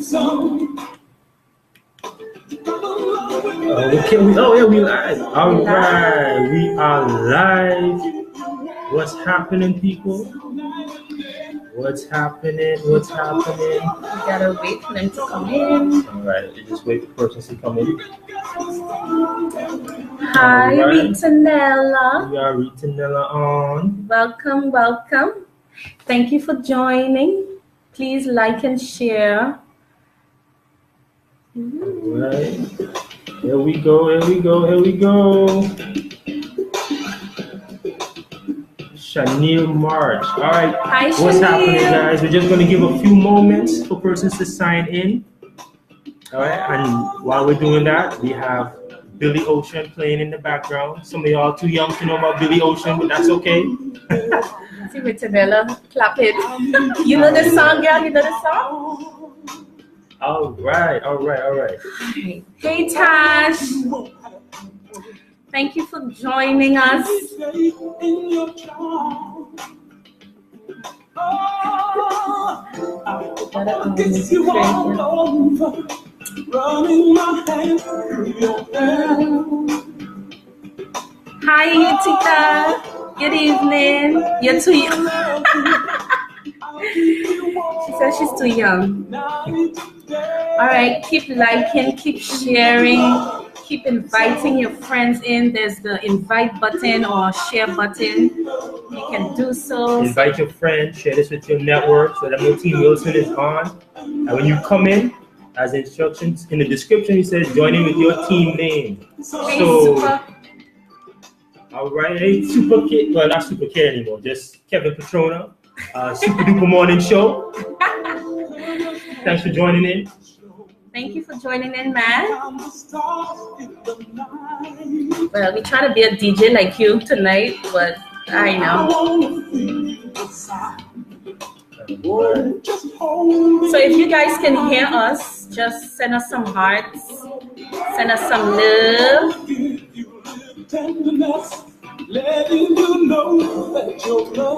Okay, we live. All right, we are live. What's happening, people? What's happening? We gotta wait for them to come in. All right, just wait for persons to come in. Hi, All right. Ritanella. We are Ritanella on. Welcome. Thank you for joining. Please like and share. All right. Here we go. Chanel March. All right. Hi, What's Chanel. happening, guys? We're just going to give a few moments for persons to sign in. All right. And while we're doing that, we have Billy Ocean playing in the background. Some of y'all too young to know about Billy Ocean, but that's okay. See Ritanella, clap it. You know the song, girl? You know the song? All right. Hey, Tash. Thank you for joining us. Hi, Tita. Good evening. You're too young. She says she's too young. All right, keep liking, keep sharing, keep inviting your friends in. There's the invite button or share button. You can do so. Invite your friends, share this with your network so that no Team Wilson is on. And when you come in, as instructions in the description, it says join in with your team name. All right, hey, Super Kid, well, not Super Kid anymore, just Kevin Petrona, Super Duper Morning Show. Thanks for joining in. Thank you for joining in, man. Well, we're trying to be a DJ like you tonight, but I know. So if you guys can hear us, just send us some hearts, send us some love.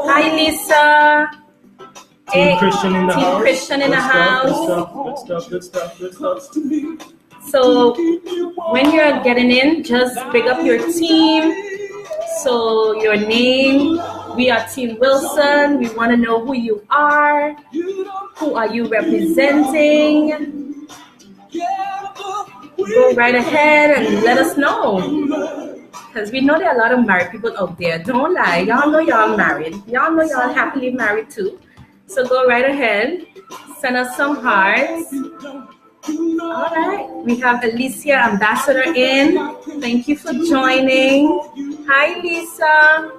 Hi, Lisa. Team Christian in the house. Christian in the house. Good stuff. So when you're getting in, just pick up your team. So your name, we are Team Wilson. We want to know who you are. Who are you representing? Go right ahead and let us know. Because we know there are a lot of married people out there. Don't lie. Y'all know y'all married. Y'all know y'all happily married too. So go right ahead. Send us some hearts. All right. We have Alicia Ambassador in. Thank you for joining. Hi, Lisa.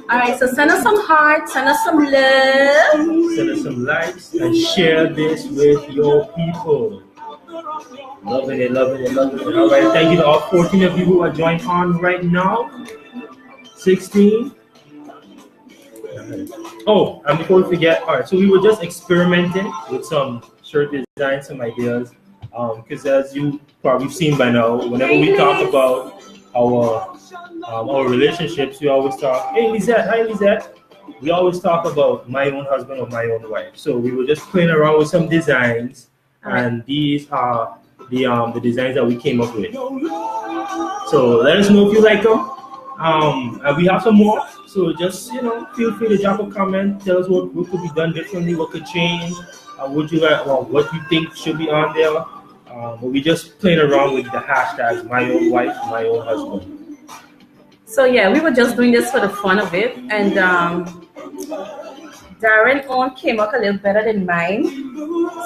All right. So send us some hearts. Send us some love. Send us some likes and share this with your people. Loving it. All right. Thank you to all 14 of you who are joined on right now. 16. Oh, and before we forget, all right, so we were just experimenting with some shirt designs, some ideas, because as you probably seen by now, whenever we talk about our relationships, we always talk, hey Lizette, hi Lizette. We always talk about my own husband or my own wife. So we were just playing around with some designs, and these are the designs that we came up with. So let us know if you like them. And we have some more. So just, feel free to drop a comment. Tell us what could be done differently, what could change, what you think should be on there. But we just playing around with the hashtags, my own wife, my own husband. So yeah, we were just doing this for the fun of it. And Darren own came up a little better than mine.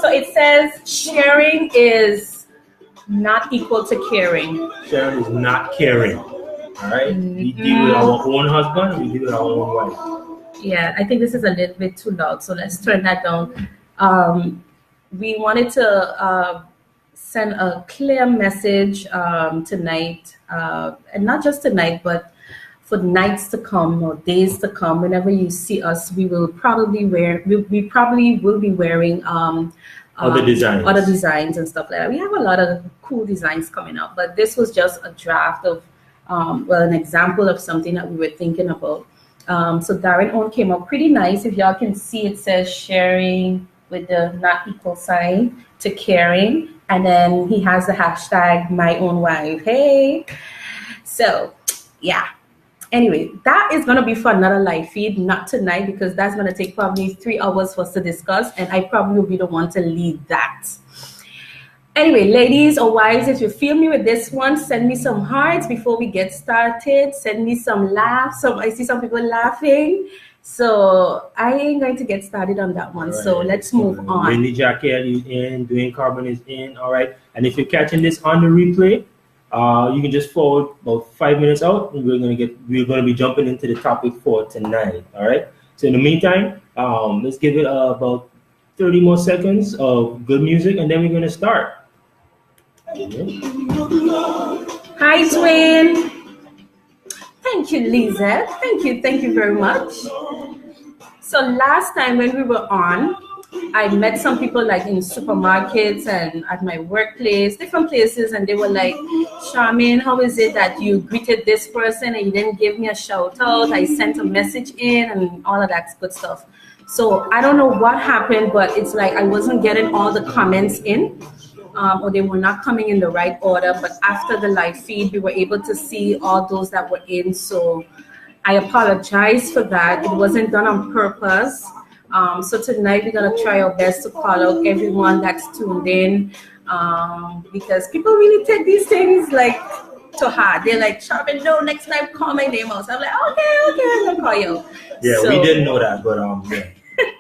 So it says sharing is not equal to caring. Sharing is not caring. All right, we deal with our own husband, we deal with our own wife. Yeah, I think this is a little bit too loud, so let's turn that down. We wanted to send a clear message tonight, and not just tonight, but for nights to come or days to come. Whenever you see us, we probably will be wearing other designs and stuff like that. We have a lot of cool designs coming up, but this was just a draft of. An example of something that we were thinking about. So Darren own came up pretty nice. If y'all can see, it says sharing with the not equal sign to caring. And then he has the hashtag my own wife. Hey. So yeah. Anyway, that is going to be for another live feed, not tonight, because that's going to take probably 3 hours for us to discuss, and I probably will be the one to lead that. Anyway, ladies or wives, if you feel me with this one, send me some hearts before we get started. Send me some laughs. I see some people laughing. So I ain't going to get started on that one. Right. So let's move on. Wendy Jacket is in, Dwayne Carbon is in, all right. And if you're catching this on the replay, you can just forward about 5 minutes out, and we're gonna be jumping into the topic for tonight. All right. So in the meantime, let's give it about 30 more seconds of good music, and then we're gonna start. Hi, Dwayne. Thank you, Lisa. Thank you very much. So last time when we were on, I met some people like in supermarkets and at my workplace, different places, and they were like, Charmaine, how is it that you greeted this person and you didn't give me a shout out? I sent a message in and all of that good stuff. So I don't know what happened, but it's like I wasn't getting all the comments in, or they were not coming in the right order. But after the live feed, we were able to see all those that were in. So I apologize for that. It wasn't done on purpose. So tonight we're gonna try our best to call out everyone that's tuned in, because people really take these things like to heart. They're like, Charmaine, no, next time call my name out. So I'm like, okay, I'm gonna call you. Yeah, so, we didn't know that, but yeah.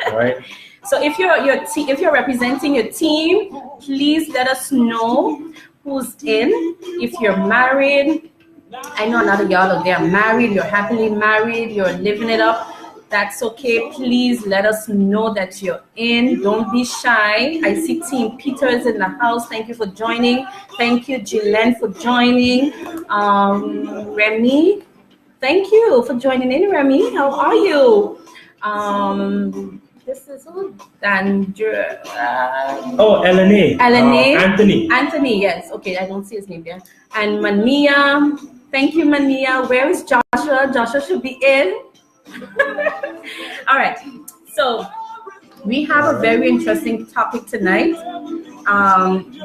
All right. So if you're representing your team, please let us know who's in. If you're married, I know a lot of y'all out there are married. You're happily married. You're living it up. That's okay. Please let us know that you're in. Don't be shy. I see Team Peters in the house. Thank you for joining. Thank you, Gillen, for joining. Remy, thank you for joining in, Remy. How are you? This is who? Dandra. LNA. LNA. Anthony, yes. Okay, I don't see his name there. And Mania. Thank you, Mania. Where is Joshua? Joshua should be in. All right, so we have a very interesting topic tonight.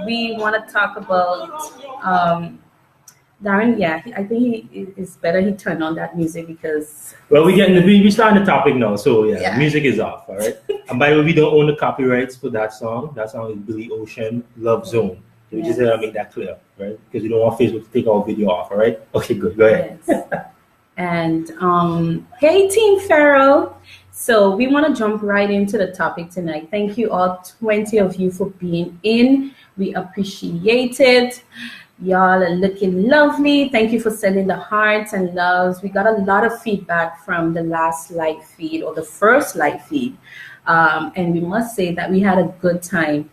We want to talk about Darren. Yeah, I think it's better he turned on that music because we starting the topic now. So yeah, music is off. All right, and by the way, we don't own the copyrights for that song. That song is Billy Ocean, Love Zone. So we just have to make that clear, right? Because we don't want Facebook to take our video off. All right. Okay, good. Go ahead. Yes. And hey, Team Farrell. So we want to jump right into the topic tonight. Thank you all 20 of you for being in. We appreciate it. Y'all are looking lovely. Thank you for sending the hearts and loves. We got a lot of feedback from the last live feed or the first live feed. And we must say that we had a good time.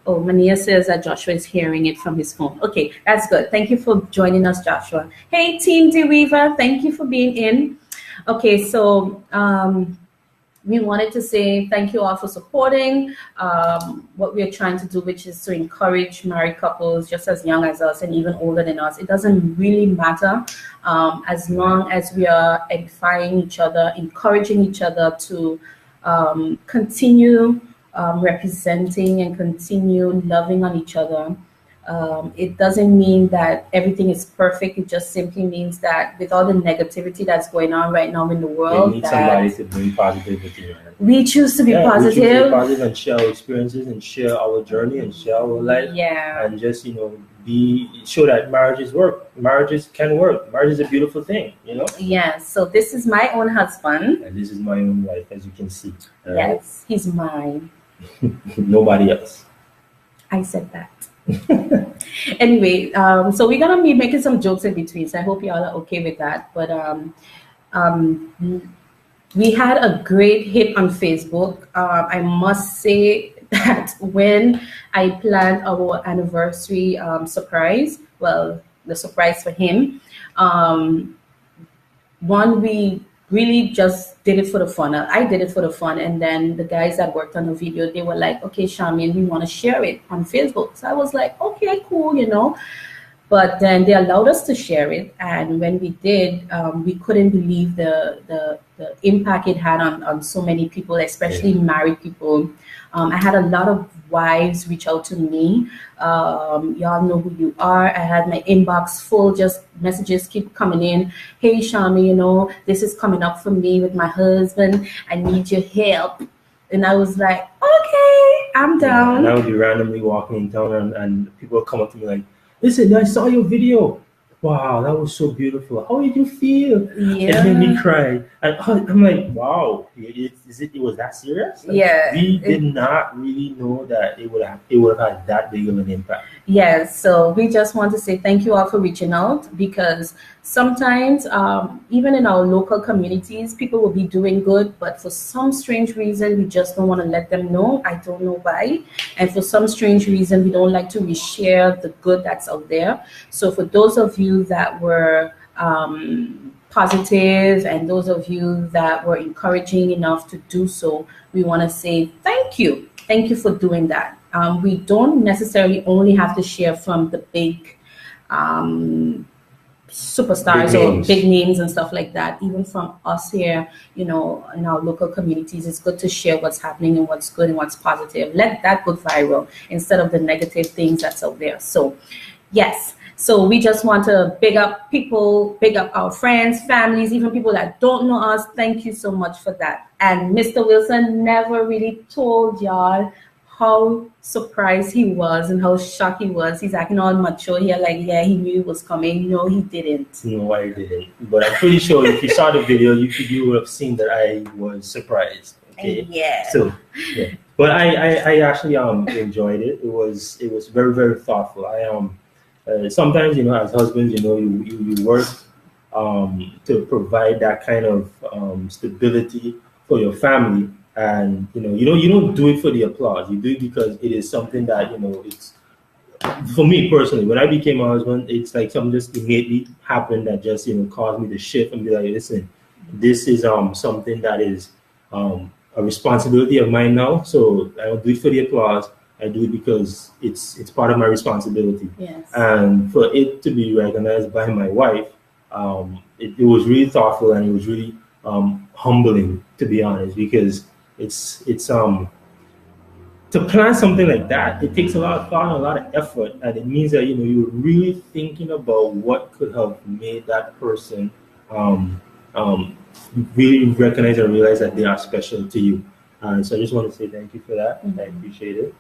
Oh, Mania says that Joshua is hearing it from his phone. Okay, that's good. Thank you for joining us, Joshua. Hey, Team DeWeaver, thank you for being in. Okay, so we wanted to say thank you all for supporting what we're trying to do, which is to encourage married couples just as young as us and even older than us. It doesn't really matter as long as we are edifying each other, encouraging each other to continue representing and continue loving on each other. It doesn't mean that everything is perfect. It just simply means that with all the negativity that's going on right now in the world, we need somebody to bring positivity. Right? We choose to be positive. We choose to be positive and share our experiences and share our journey and share our life. Yeah. And just show that marriages work. Marriages can work. Marriage is a beautiful thing, Yeah. So this is my own husband. And this is my own wife, as you can see. Yes, he's mine. Nobody else. I said that. Anyway, so we're gonna be making some jokes in between, so I hope y'all are okay with that. But we had a great hit on Facebook. I must say that when I planned our anniversary surprise, well, the surprise for him, we really just did it for the fun. I did it for the fun, and then the guys that worked on the video, they were like, okay, Charmaine, we want to share it on Facebook. So I was like, okay, cool, But then they allowed us to share it, and when we did, we couldn't believe the impact it had on so many people, especially married people. I had a lot of wives reach out to me. Y'all know who you are. I had my inbox full, just messages keep coming in. Hey, Shami, this is coming up for me with my husband. I need your help. And I was like, okay, I'm down. And I would be randomly walking in town, and people would come up to me like, listen, I saw your video. Wow, that was so beautiful. How did you feel? Yeah. It made me cry. And I'm like, wow, it was that serious? Like, yeah. We did not really know that it would have had that big of an impact. Yes, so we just want to say thank you all for reaching out, because sometimes, even in our local communities, people will be doing good, but for some strange reason, we just don't want to let them know. I don't know why. And for some strange reason, we don't like to reshare the good that's out there. So for those of you that were positive, and those of you that were encouraging enough to do so, we want to say thank you. Thank you for doing that. We don't necessarily only have to share from the big superstars or big names and stuff like that. Even from us here, in our local communities, it's good to share what's happening and what's good and what's positive. Let that go viral instead of the negative things that's out there. So, yes. So we just want to big up people, big up our friends, families, even people that don't know us. Thank you so much for that. And Mr. Wilson never really told y'all how surprised he was and how shocked he was. He's acting all mature here, like, yeah, he knew it was coming. No, he didn't. No, I didn't. But I'm pretty sure if you saw the video, you would have seen that I was surprised. Okay. Yeah. So, yeah. But I actually enjoyed it. It was very, very thoughtful. Sometimes, as husbands, you work to provide that kind of stability for your family. And you don't do it for the applause. You do it because it is something that it's, for me personally, when I became a husband, it's like something just innately happened that just caused me to shift and be like, listen, this is something that is a responsibility of mine now. So I don't do it for the applause. I do it because it's part of my responsibility. Yes. And for it to be recognized by my wife, it was really thoughtful, and it was really humbling, to be honest, because it's to plan something like that, it takes a lot of thought and a lot of effort, and it means that you're really thinking about what could have made that person really recognize and realize that they are special to you. So I just want to say thank you for that. I appreciate it.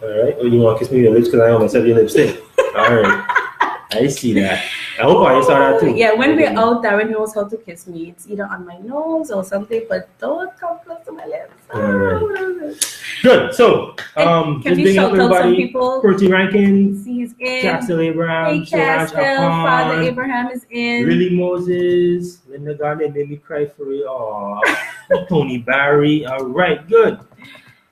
All right. Oh, you want to kiss me on your lips because I almost have your lipstick. All right. I see that. I hope I saw that too. Yeah, when we're out, Darren knows how to kiss me. It's either on my nose or something, but don't come close to my lips. All right. Good. So, can just we bring up shout out some everybody. people? Perty Rankin, He's in. Jackson Abraham, Hey, Castel, Father Abraham is in. Lily Moses, Linda Garden made me cry for real. Aw, Tony Barry. All right, good.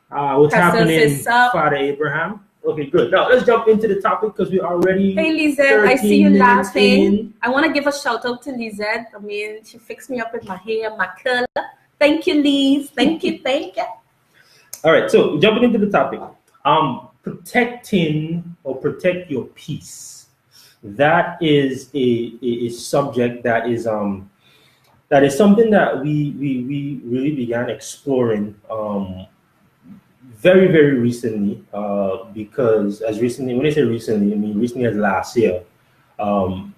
What's Castel happening, says sup. Father Abraham? Okay, good. Now let's jump into the topic because we're already. Hey, Lizette, I 13 see you minutes laughing. in. I want to give a shout out to Lizette. I mean, she fixed me up with my hair, my color. Thank you, Liz. Thank you, thank you. All right, so jumping into the topic, protecting or protect your peace. That is a subject that is something that we really began exploring very, very recently, because as recently, when I say recently, I mean recently as last year,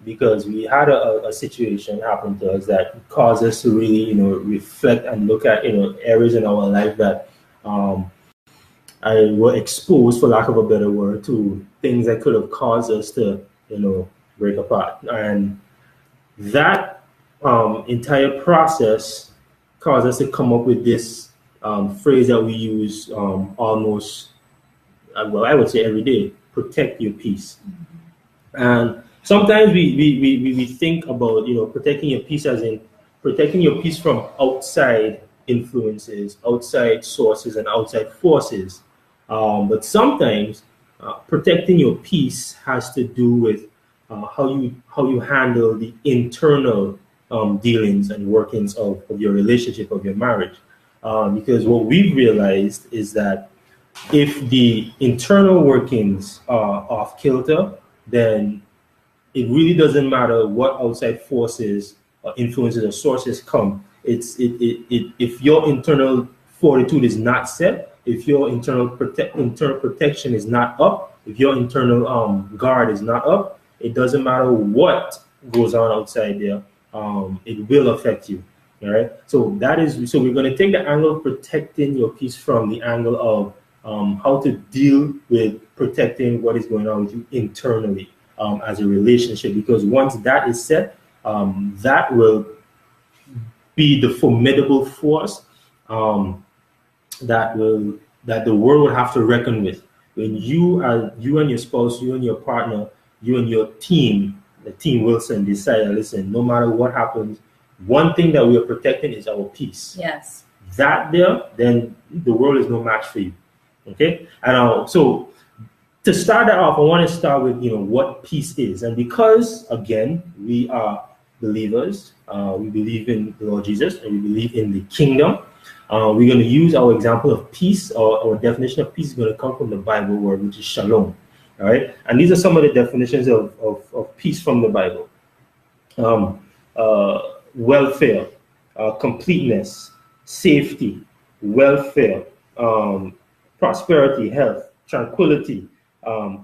because we had a situation happen to us that caused us to really, reflect and look at, areas in our life that I were exposed, for lack of a better word, to things that could have caused us to, break apart. And that entire process caused us to come up with this phrase that we use almost, well, I would say every day: protect your peace. And sometimes we think about protecting your peace as in protecting your peace from outside influences, outside sources, and outside forces. But sometimes protecting your peace has to do with how you handle the internal dealings and workings of your relationship, of your marriage. Because what we've realized is that if the internal workings are off kilter, then it really doesn't matter what outside forces or influences or sources come. If your internal fortitude is not set, if your internal protection is not up, if your internal guard is not up, it doesn't matter what goes on outside there. It will affect you. All right. So we're going to take the angle of protecting your peace from the angle of how to deal with protecting what is going on with you internally as a relationship. Because once that is set, that will be the formidable force that the world will have to reckon with. When you and your spouse, you and your partner, you and your team, the team Wilson, decide, listen, no matter what happens, one thing that we are protecting is our peace. Yes. That there, then the world is no match for you. Okay? And so to start that off, I want to start with what peace is. And because again, we are believers, we believe in the Lord Jesus, and we believe in the kingdom. We're going to use our example of peace, or our definition of peace is going to come from the Bible word, which is shalom. All right, and these are some of the definitions of peace from the Bible. Welfare, completeness, safety, welfare, prosperity, health, tranquility,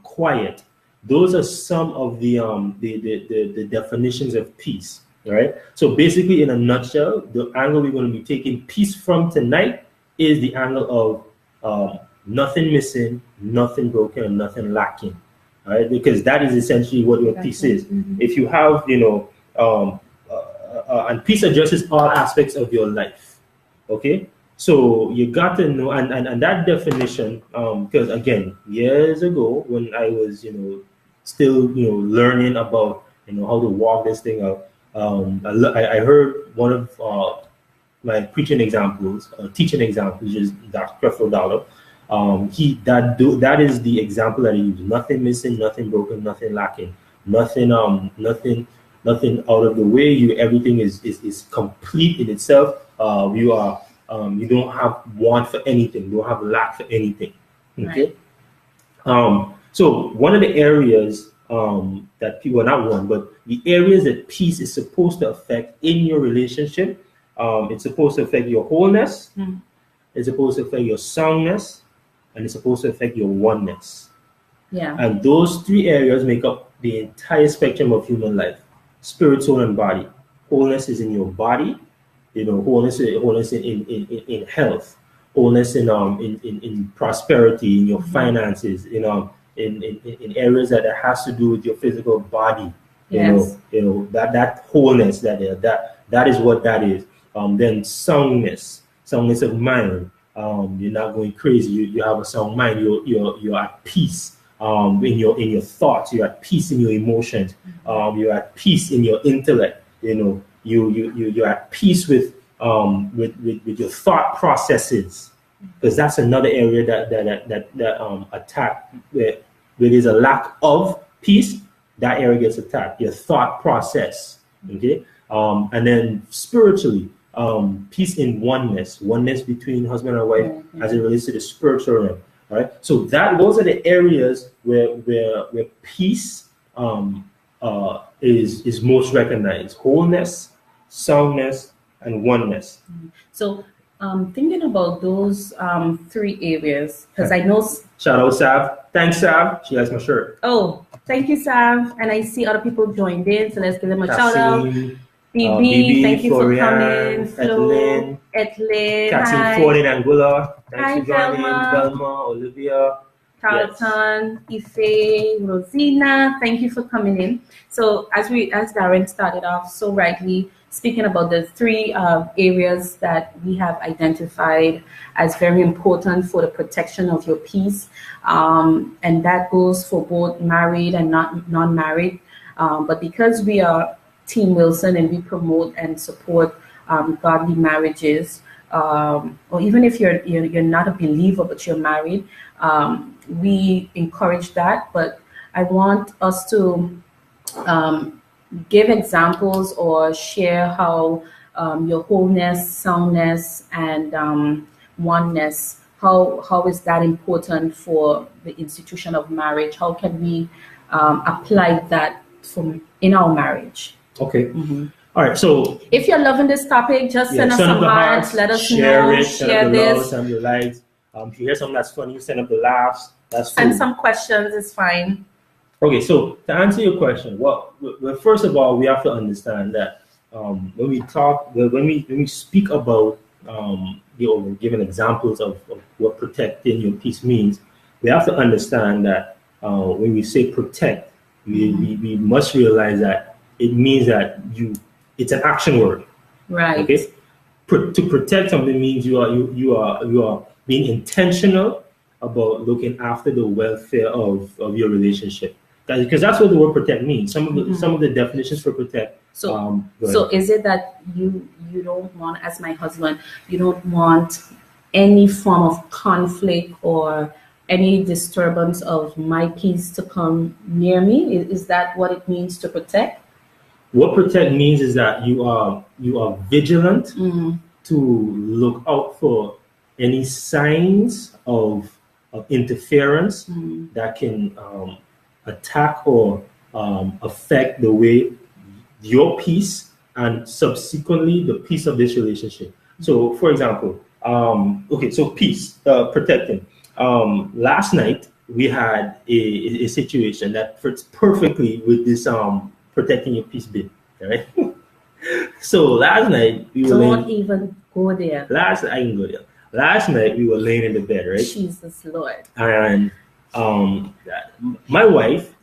quiet. Those are some of the definitions of peace. All right. So basically, in a nutshell, the angle we're going to be taking peace from tonight is the angle of nothing missing, nothing broken, and nothing lacking. All right, because that is essentially what your peace is. Mm-hmm. If you have, and peace addresses all aspects of your life. Okay, so you got to know, and that definition, because again, years ago when I was, still, learning about, how to walk this thing out. I heard one of my preaching examples, teaching examples, which is Dr. Creflo Dollar. That is the example that he used. Nothing missing, nothing broken, nothing lacking, nothing out of the way. Everything is complete in itself. You don't have want for anything. You don't have lack for anything. Okay. Right. So one of the areas that people, not one, but the areas that peace is supposed to affect in your relationship, it's supposed to affect your wholeness, it's supposed to affect your soundness, and it's supposed to affect your oneness. Yeah. And those three areas make up the entire spectrum of human life: spirit, soul, and body. Wholeness is in your body, wholeness in health, wholeness in prosperity, in your finances, in areas that has to do with your physical body. Yes. That wholeness that is what that is. Then soundness of mind. You're not going crazy. You have a sound mind. You're at peace in your thoughts. You're at peace in your emotions. You're at peace in your intellect. You're at peace with your thought processes, because that's another area that attack where there's a lack of peace. That area gets attacked. Your thought process. Okay. And then spiritually, peace in oneness between husband and wife, as it relates to the spiritual realm. All right. So those are the areas where peace is most recognized: wholeness, soundness, and oneness. So thinking about those three areas, because I know. Shout out Sav. Thanks, Sav. She likes my shirt. Oh, thank you, Sav. And I see other people joined in, so let's give them a shout out. BB, thank you Florian, for coming. Flo, Etlin, Catherine Ford in Angola. Thanks for joining. Velma, Olivia, Carlton, Ife, Rosina, thank you for coming in. So as Darren started off so rightly, speaking about the three areas that we have identified as very important for the protection of your peace, and that goes for both married and non-married. But because we are Team Wilson and we promote and support godly marriages, or even if you're not a believer but you're married, we encourage that. But I want us to give examples or share how your wholeness, soundness, and oneness, how is that important for the institution of marriage? How can we apply that in our marriage. Okay. All right. So if you're loving this topic, just send us send some up the hearts. Let us know. Share Share the this. love, send the likes. If you hear something that's funny, send up the laughs. That's Send cool. some questions. It's fine. Okay. So to answer your question, well, first of all, we have to understand that when we speak about giving examples of what protecting your peace means, we have to understand that when we say protect, we must realize that it means that it's an action word. Right. Okay. To protect something means you are being intentional about looking after the welfare of your relationship. Because that's what the word protect means. Some of the definitions for protect. So is it that you don't want, as my husband, you don't want any form of conflict or any disturbance of my peace to come near me? Is that what it means to protect? What protect means is that you are vigilant to look out for any signs of interference that can attack or affect the way your peace and subsequently the peace of this relationship. So, for example, so peace, protecting. Last night we had a situation that fits perfectly with this protecting your peace bit, right? So last night we were Don't even go there. I can go there. Last night we were laying in the bed, right? Jesus Lord. And my wife,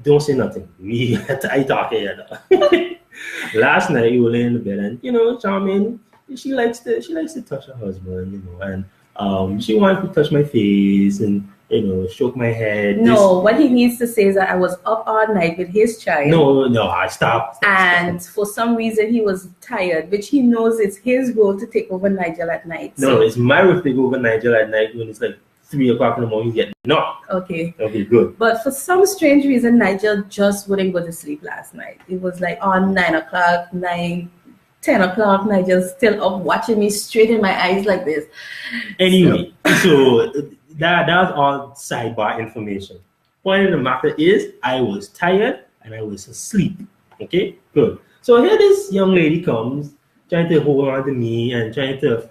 don't say nothing. I talk here. Last night we were laying in the bed, and Charmaine, she likes to touch her husband, and she wanted to touch my face and stroke my head. No, what he needs to say is that I was up all night with his child. No, I stopped. And for some reason he was tired, which he knows it's his role to take over Nigel at night. No, it's my role to take over Nigel at night when it's like 3 o'clock in the morning. You get knocked. Okay, good. But for some strange reason, Nigel just wouldn't go to sleep last night. It was like on 9 o'clock, 10 o'clock, Nigel's still up watching me straight in my eyes like this. Anyway, so that's all sidebar information. Point of the matter is, I was tired and I was asleep. Okay, good. So here this young lady comes, trying to hold on to me and trying to,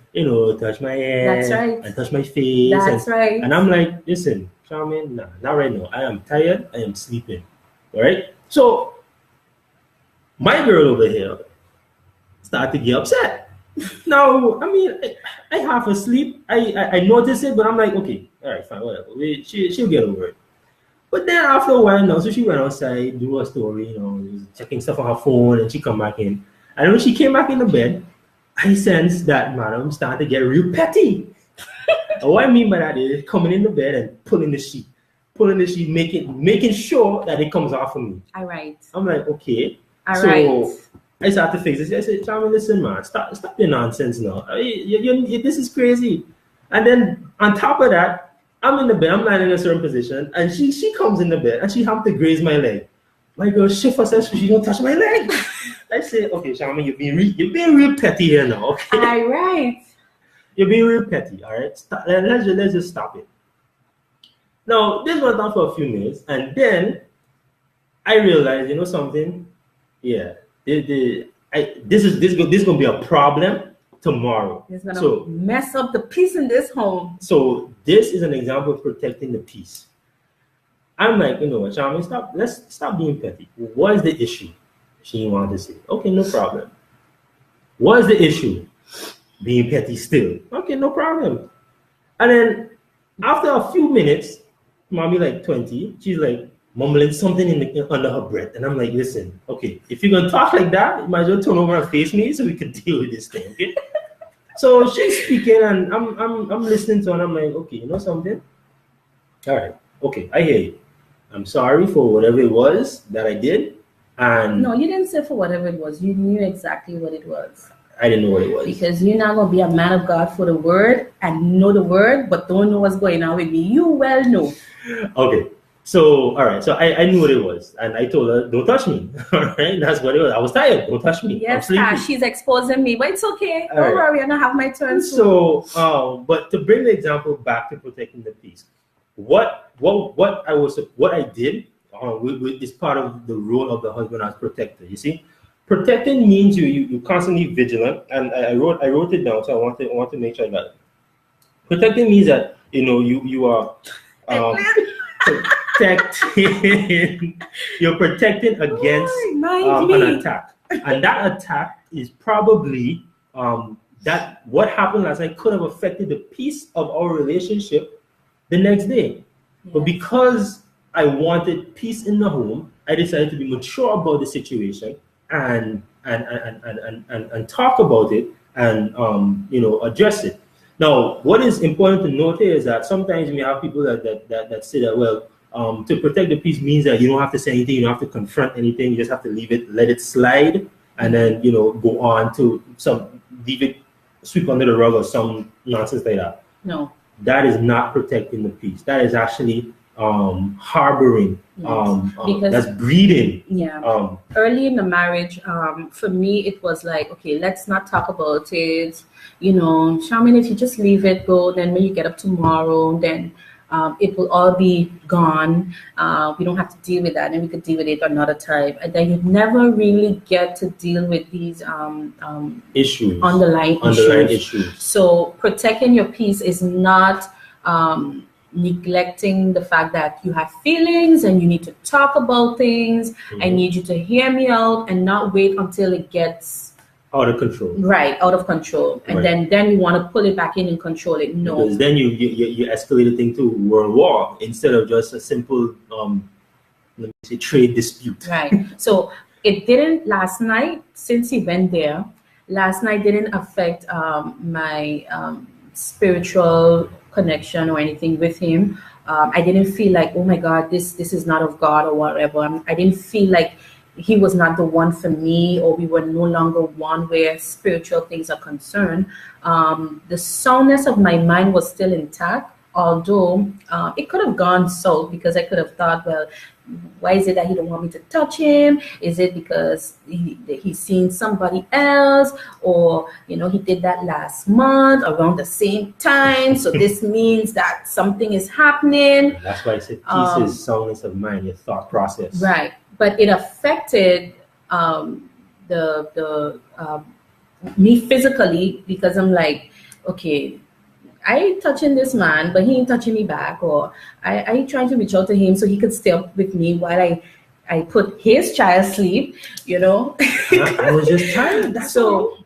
touch my head. That's right. And touch my face. That's right. And I'm like, listen, Charmaine, nah, not right now. I am tired. I am sleeping. All right. So my girl over here started to get upset. Now, I mean, I half asleep. I noticed it, but I'm like, okay, all right, fine, whatever. She'll get over it. But then after a while now, so she went outside, do her story, checking stuff on her phone, and she come back in. And when she came back in the bed, I sensed that madam started to get real petty. And what I mean by that is coming in the bed and pulling the sheet, making sure that it comes off of me. All right. I'm like, okay. All right. I started to fix it. I said, Charmaine, listen, man, stop your nonsense now. This is crazy. And then on top of that, I'm in the bed, I'm lying in a certain position, and she comes in the bed and she happens to graze my leg. My girl shift herself so she don't touch my leg. I say, okay, Charmaine, you're being real petty here now, okay? All right. You're being real petty, all right? Let's just stop it. Now, this went on for a few minutes, and then I realized, something? Yeah. This is gonna be a problem tomorrow. It's gonna mess up the peace in this home. So this is an example of protecting the peace. I'm like, what, Charmaine, let's stop being petty. What is the issue? She didn't want to say. Okay, no problem. What is the issue? Being petty still. Okay, no problem. And then after a few minutes, mommy like 20, she's like mumbling something under her breath, and I'm like, listen, okay, if you're gonna talk like that, you might as well turn over and face me so we can deal with this thing, okay? So she's speaking, and I'm listening to her, and I'm like, okay, you know something? All right, okay, I hear you. I'm sorry for whatever it was that I did, and no, you didn't say for whatever it was. You knew exactly what it was. I didn't know what it was. Because you're not gonna be a man of God for the word and know the word, but don't know what's going on with me. You well know. Okay. So, all right. So I knew what it was, and I told her, "Don't touch me." All right, that's what it was. I was tired. Don't touch me. Yes, she's exposing me, but it's okay. All Don't right. worry, I don't have my turn. So, but to bring the example back to protecting the peace, what I did is part of the role of the husband as protector. You see, protecting means you constantly vigilant, and I wrote it down, so I want to make sure I got it. Protecting means that you are protecting you're protecting against an attack, and that attack is probably that what happened last night could have affected the peace of our relationship the next day. Yes. But because I wanted peace in the home, I decided to be mature about the situation and talk about it and address it. Now, what is important to note here is that sometimes we have people that say that, well, to protect the peace means that you don't have to say anything, you don't have to confront anything, you just have to leave it, let it slide, and then go on to leave it, sweep under the rug or some nonsense like that. No, that is not protecting the peace. That is actually harboring. Because, that's breeding. Yeah. Early in the marriage, for me, it was like, okay, let's not talk about it. Charmaine, if you just leave it go, then when you get up tomorrow, then it will all be gone. We don't have to deal with that, and we could deal with it another time. And then you never really get to deal with these issues, underlying issues. So protecting your peace is not neglecting the fact that you have feelings and you need to talk about things. Mm-hmm. I need you to hear me out and not wait until it gets out of control. Right, out of control. And then you want to pull it back in and control it. No. Because then you escalate the thing to world war instead of just a simple let me say trade dispute. Right. So it didn't last night, since he went there, last night didn't affect my spiritual connection or anything with him. I didn't feel like, oh my God, this is not of God or whatever. I didn't feel like he was not the one for me, or we were no longer one where spiritual things are concerned. The soundness of my mind was still intact, although it could have gone south, because I could have thought, well, why is it that he don't want me to touch him? Is it because he's seen somebody else, or he did that last month around the same time, so this means that something is happening. That's why I said peace is soundness of mind, your thought process. Right. But it affected me physically, because I'm like, okay, I ain't touching this man, but he ain't touching me back, or I ain't trying to reach out to him so he could stay up with me while I put his child sleep, I was just tired. That's so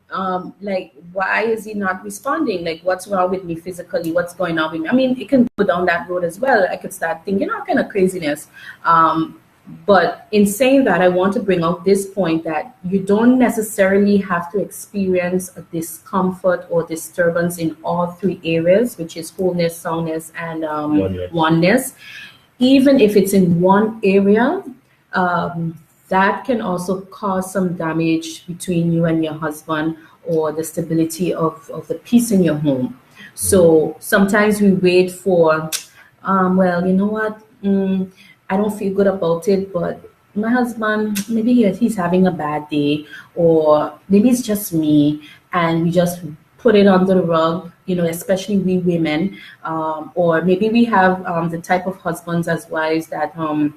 why is he not responding? Like, what's wrong with me physically? What's going on with me? I mean, it can go down that road as well. I could start thinking all kind of craziness. But in saying that, I want to bring out this point that you don't necessarily have to experience a discomfort or disturbance in all three areas, which is wholeness, soundness, and oneness. Even if it's in one area, that can also cause some damage between you and your husband, or the stability of the peace in your home. So sometimes we wait for, well, you know what? I don't feel good about it, but my husband, maybe he's having a bad day, or maybe it's just me, and we just put it under the rug, especially we women, or maybe we have the type of husbands as wives that are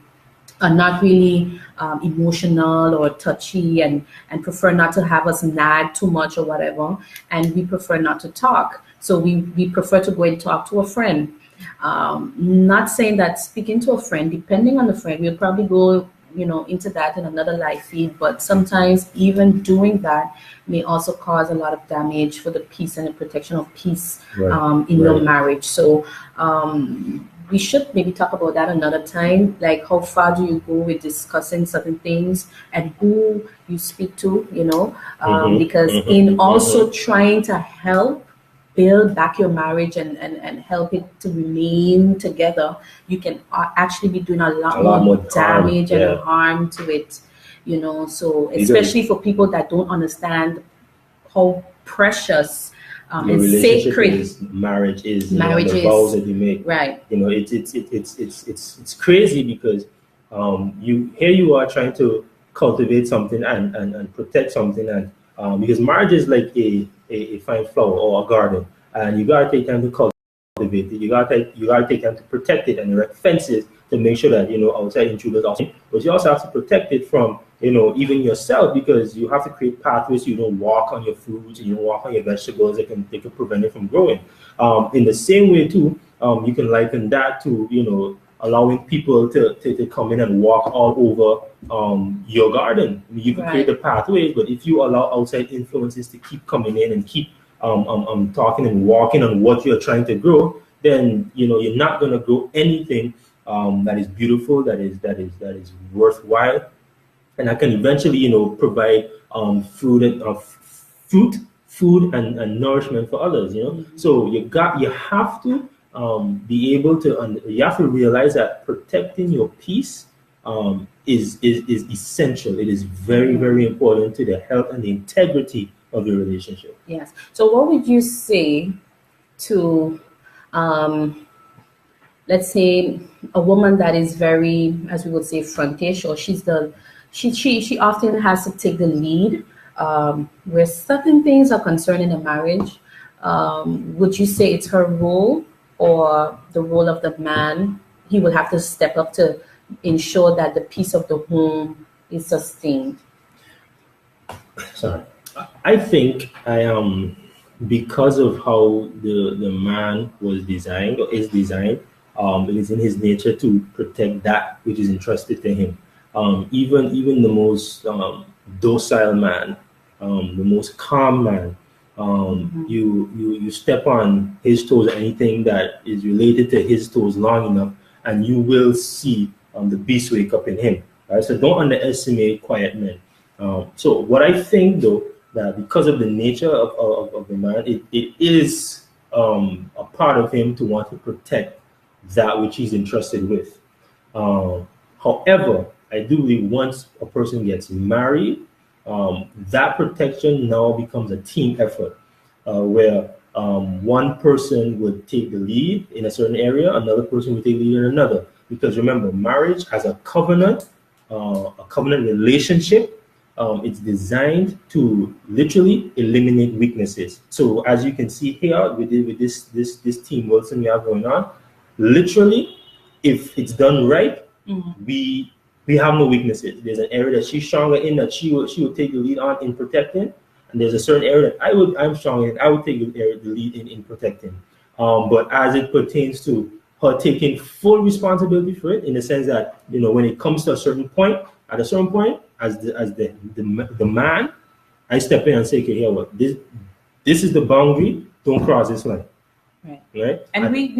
not really emotional or touchy, and prefer not to have us nag too much or whatever, and we prefer not to talk. So we prefer to go and talk to a friend. Not saying that speaking to a friend, depending on the friend, we'll probably go into that in another live feed, but sometimes even doing that may also cause a lot of damage for the peace and the protection of peace in your marriage. So we should maybe talk about that another time, like how far do you go with discussing certain things and who you speak to, because in also trying to help build back your marriage and help it to remain together, you can actually be doing a lot more damage and harm to it, so especially for people that don't understand how precious and sacred marriage is, the vows that you make. Right. It's crazy, because you are trying to cultivate something and protect something, and because marriage is like a fine flower or a garden, and you gotta take time to cultivate it. You gotta take time to protect it and erect fences to make sure that, outside intruders also, but you also have to protect it from, even yourself, because you have to create pathways so you don't walk on your fruits and you don't walk on your vegetables that can prevent it from growing. In the same way too, you can liken that to, allowing people to come in and walk all over your garden. I mean, you can create the pathways, but if you allow outside influences to keep coming in and keep talking and walking on what you're trying to grow, then you're not going to grow anything that is beautiful, that is worthwhile, and that can eventually provide food and nourishment for others. So you have to be able to you have to realize that protecting your peace is essential. It is very, very important to the health and the integrity of your relationship. Yes. So what would you say to let's say a woman that is very, as we would say, frontish, or she often has to take the lead where certain things are concerned in a marriage? Would you say it's her role or the role of the man? He would have to step up to ensure that the peace of the home is sustained. Sorry. I think because of how the man was designed or is designed, it is in his nature to protect that which is entrusted to him. Even the most docile man, the most calm man, you step on his toes, anything that is related to his toes long enough, and you will see the beast wake up in him. Right? So don't underestimate quiet men. So what I think, though, that because of the nature of the man, it is a part of him to want to protect that which he's entrusted with. However, I do believe once a person gets married, that protection now becomes a team effort, where one person would take the lead in a certain area, another person would take the lead in another. Because remember, marriage as a covenant relationship, it's designed to literally eliminate weaknesses. So as you can see here with this team Wilson we have going on, literally, if it's done right, we have no weaknesses. There's an area that she's stronger in that she will take the lead on in protecting, and there's a certain area that I'm stronger in. I would take the lead in protecting. But as it pertains to her taking full responsibility for it, in the sense that when it comes to a certain point, as the man, I step in and say, okay, here what this is the boundary. Don't cross this line. Right. And we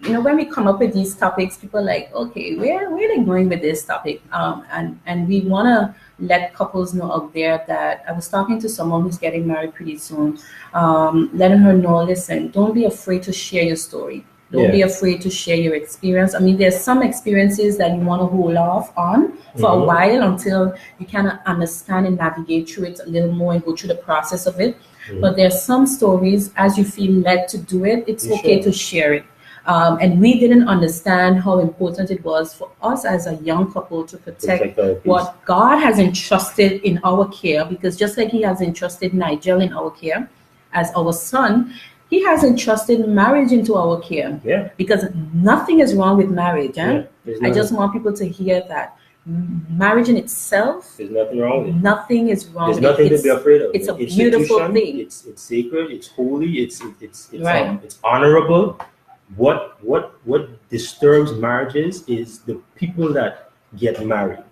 when we come up with these topics, people are like, okay, where are they going with this topic? And we want to let couples know out there that I was talking to someone who's getting married pretty soon, letting her know, listen, don't be afraid to share your story. Don't be afraid to share your experience. I mean, there's some experiences that you want to hold off on for a while until you kind of understand and navigate through it a little more and go through the process of it. But there's some stories, as you feel led to do it, it's okay to share it. And we didn't understand how important it was for us as a young couple to protect what God has entrusted in our care, because just like he has entrusted Nigel in our care as our son, he has entrusted marriage into our care. Because nothing is wrong with marriage. I just want people to hear that. Marriage in itself, there's nothing wrong with it. Nothing is wrong. There's nothing to be afraid of. It's a beautiful thing. It's sacred. It's holy. It's honorable. What disturbs marriages is the people that get married.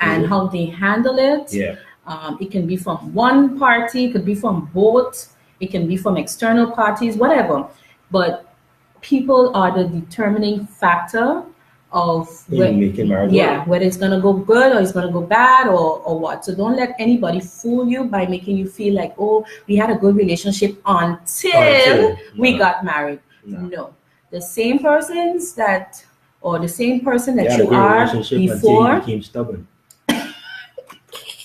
And how they handle it. It can be from one party. It could be from both. It can be from external parties. Whatever. But people are the determining factor of making marriage whether it's going to go good or it's going to go bad or what. So don't let anybody fool you by making you feel like, oh, we had a good relationship until we got married. No. The same persons that, or the same person that you are before. You became stubborn.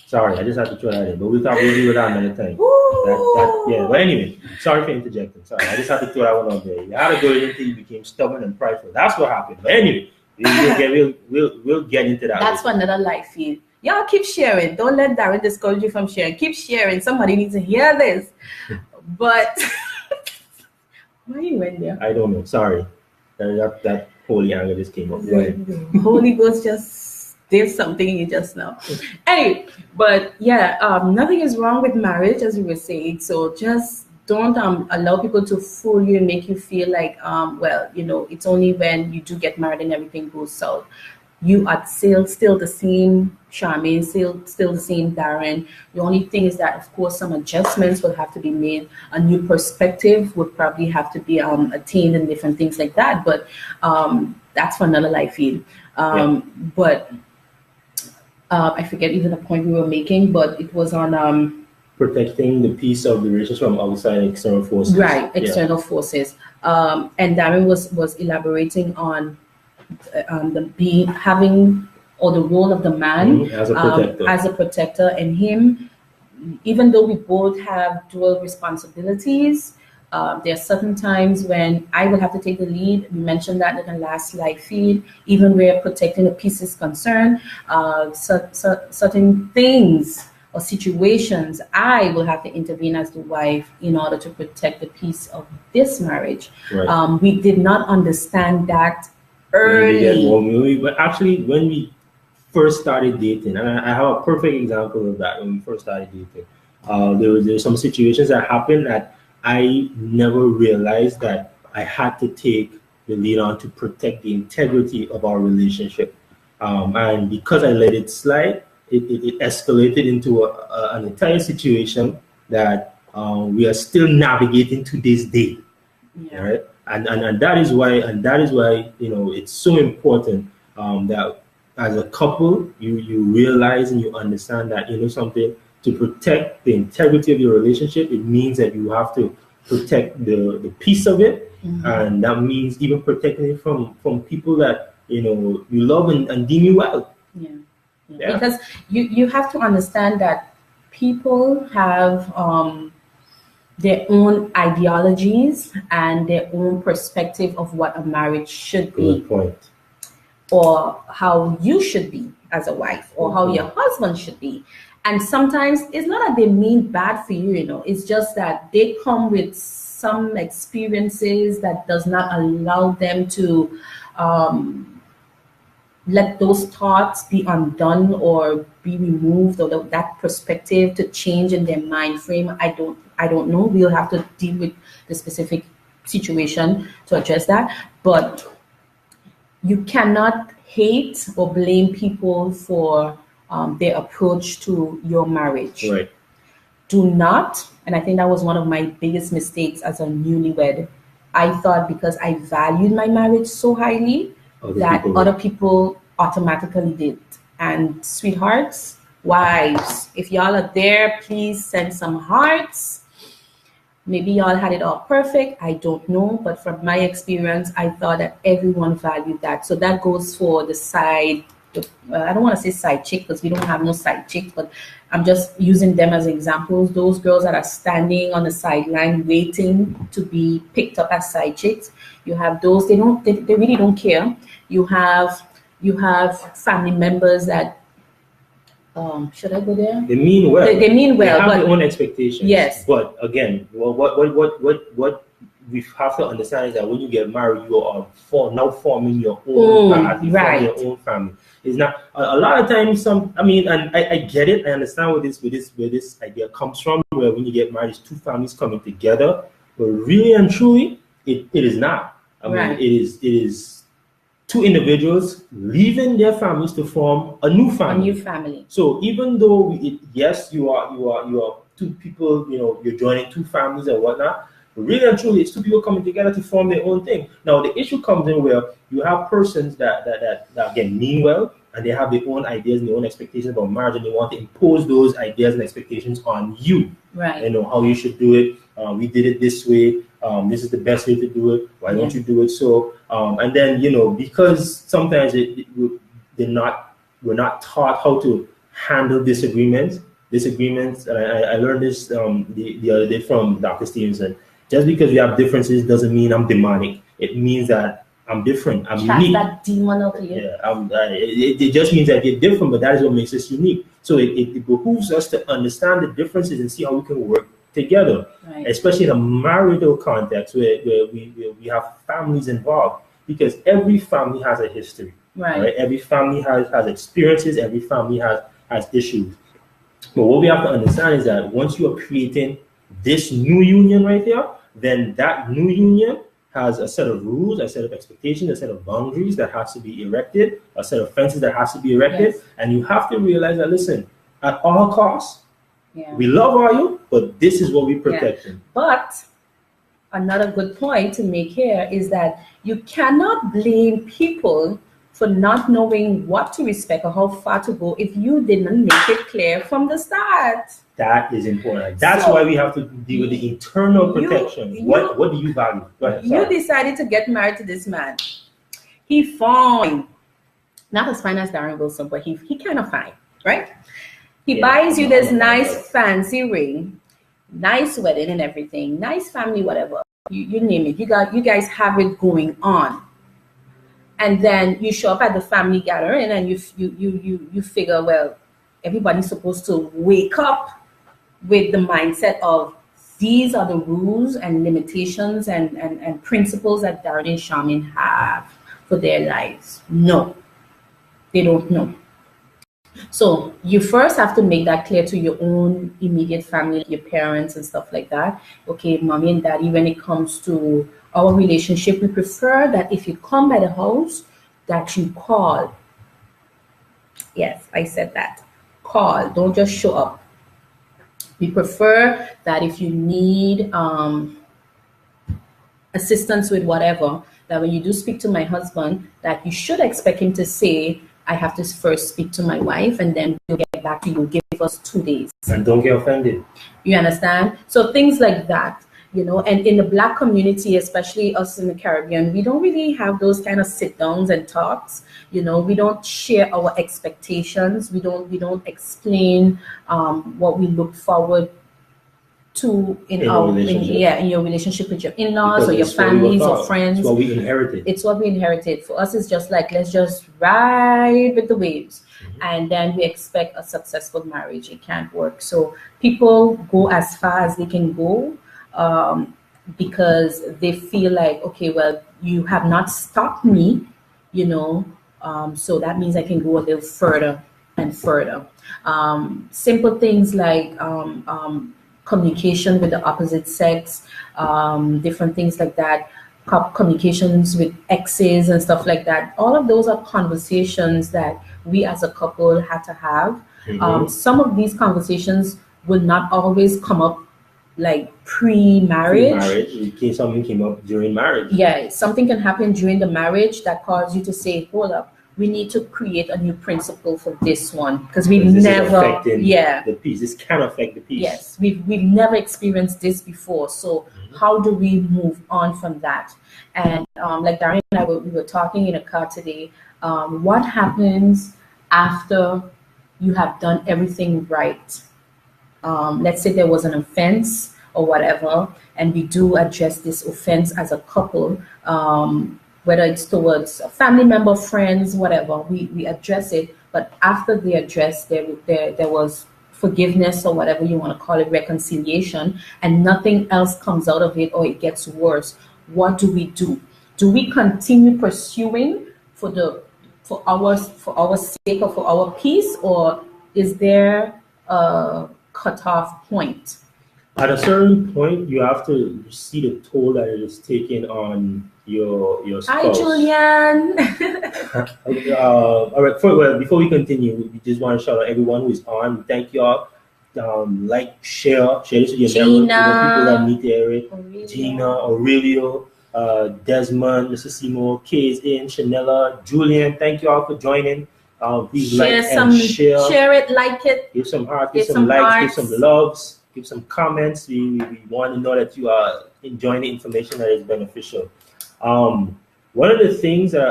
Sorry, I just had to throw that in, but we'll deal with that another time. But anyway, sorry for interjecting. Sorry, I just had to throw that one out there. You had a good until you became stubborn and prideful. That's what happened. But anyway, we'll get into that. That's for another life feed. Y'all keep sharing. Don't let Darren discourage you from sharing. Keep sharing. Somebody needs to hear this. But why you went there? I don't know. Sorry. That holy anger just came up. Go ahead. The Holy Ghost just did something you just know. Anyway, but yeah, nothing is wrong with marriage, as you were saying. So just don't allow people to fool you and make you feel like, well, you know, it's only when you do get married and everything goes south. You are still the same Charmaine, still the same Darren. The only thing is that, of course, some adjustments will have to be made. A new perspective would probably have to be attained and different things like that. But that's for another life field. But I forget even the point we were making, but it was on protecting the peace of the relationship from outside external forces. Right, external forces. And Darren was elaborating on having or the role of the man as a protector, and him, even though we both have dual responsibilities, there are certain times when I will have to take the lead. We mentioned that in the last live feed, even where protecting the peace is concerned, certain things or situations, I will have to intervene as the wife in order to protect the peace of this marriage. Right. We did not understand that early. But actually, when we first started dating, and I have a perfect example of that. When we first started dating, there were some situations that happened that I never realized that I had to take the lead on to protect the integrity of our relationship. And because I let it slide, it escalated into an entire situation that we are still navigating to this day. Yeah. Right? And that is why you know it's so important that as a couple you realize and you understand that, you know, something, to protect the integrity of your relationship, it means that you have to protect the peace of it. Mm-hmm. And that means even protecting it from people that, you know, you love and deem you well. Yeah. Because you have to understand that people have their own ideologies and their own perspective of what a marriage should be. Good point. Or how you should be as a wife, or how your husband should be. And sometimes it's not that they mean bad for you, you know, it's just that they come with some experiences that does not allow them to let those thoughts be undone or be removed, or that perspective to change in their mind frame. I don't know. We'll have to deal with the specific situation to address that. But you cannot hate or blame people for their approach to your marriage. Right. Do not, and I think that was one of my biggest mistakes as a newlywed. I thought because I valued my marriage so highly other people automatically did. And sweethearts, wives, if y'all are there, please send some hearts. Maybe y'all had it all perfect. I don't know. But from my experience, I thought that everyone valued that. So that goes for the side. I don't want to say side chick because we don't have no side chicks, but I'm just using them as examples. Those girls that are standing on the sideline waiting to be picked up as side chicks. You have those, they really don't care. You have family members that should I go there? They mean well. They mean well. They have but their own expectations. Yes. But again, what we have to understand is that when you get married, you are now forming your own path. You form your own family. It's not a lot of times. I get it. I understand where this idea comes from. Where when you get married, it's two families coming together. But really and truly, it is not. It is two individuals leaving their families to form a new family. So even though you are two people, you know, you're joining two families and whatnot, but really and truly, it's two people coming together to form their own thing. Now the issue comes in where you have persons that again mean well, and they have their own ideas and their own expectations about marriage, and they want to impose those ideas and expectations on you. Right. You know how you should do it. We did it this way. This is the best way to do it. Why don't you do it so? And then, you know, because sometimes we're not taught how to handle disagreements. And I learned this the other day from Dr. Stevenson. Just because we have differences doesn't mean I'm demonic. It means that I'm different. I'm unique. That demon of you. Yeah, it just means that we're different, but that is what makes us unique. So it behooves us to understand the differences and see how we can work together, especially in a marital context where we have families involved. because every family has a history. Right. Every family has experiences. Every family has issues. But what we have to understand is that once you are creating this new union right here, then that new union has a set of rules, a set of expectations, a set of boundaries that has to be erected, a set of fences that has to be erected. Yes. And you have to realize that, listen, at all costs, we love all you, but this is what we protect. But another good point to make here is that you cannot blame people for not knowing what to respect or how far to go if you didn't make it clear from the start. That is important. That's why we have to deal with the internal protection. What do you value? Go ahead, you decided to get married to this man. He fine. Not as fine as Darren Wilson, but he kind of fine, right? He buys you this nice fancy ring, nice wedding and everything, nice family, whatever. You name it. You guys have it going on. And then you show up at the family gathering and you figure, well, everybody's supposed to wake up with the mindset of these are the rules and limitations and principles that Darren and Charmaine have for their lives. No, they don't know. So you first have to make that clear to your own immediate family, your parents and stuff like that. Okay, mommy and daddy, when it comes to our relationship, we prefer that if you come by the house, that you call. Yes, I said that. Call. Don't just show up. We prefer that if you need assistance with whatever, that when you do speak to my husband, that you should expect him to say, I have to first speak to my wife and then we'll get back to you. Give us 2 days. And don't get offended. You understand? So things like that, and in the Black community, especially us in the Caribbean, we don't really have those kind of sit downs and talks. We don't share our expectations. We don't explain what we look forward to in your relationship with your in-laws or your families or friends. It's what we inherited. It's what we inherited. For us, it's just like, let's just ride with the waves. And then we expect a successful marriage. It can't work. So people go as far as they can go because they feel like, okay, well, you have not stopped me, so that means I can go a little further and further. Simple things like communication with the opposite sex, different things like that, communications with exes and stuff like that. All of those are conversations that we as a couple had to have. Some of these conversations will not always come up like pre-marriage. In case something came up during marriage. Yeah, something can happen during the marriage that causes you to say, hold up, we need to create a new principle for this one because we've never, the peace. This can affect the peace. Yes, we've never experienced this before. So how do we move on from that? And like Darren and I we were talking in a car today. What happens after you have done everything right? Let's say there was an offense or whatever, and we do address this offense as a couple. Whether it's towards a family member, friends, whatever, we address it. But after the address, there was forgiveness or whatever you want to call it, reconciliation, and nothing else comes out of it or it gets worse. What do we do? Do we continue pursuing for our sake or for our peace, or is there a cutoff point? At a certain point, you have to see the toll that it is taking on your spouse. Hi, Julian. All right. Before we continue, we just want to shout out everyone who is on. Thank you all. Share this with your network. People that meet the area. Gina, Aurelio, Desmond, Mr. Simo, Kay is in, Chanela, Julian. Thank you all for joining. Please share it, like it. Give some hearts, give some likes, give some loves. Give some comments. We want to know that you are enjoying the information that is beneficial. One of the things that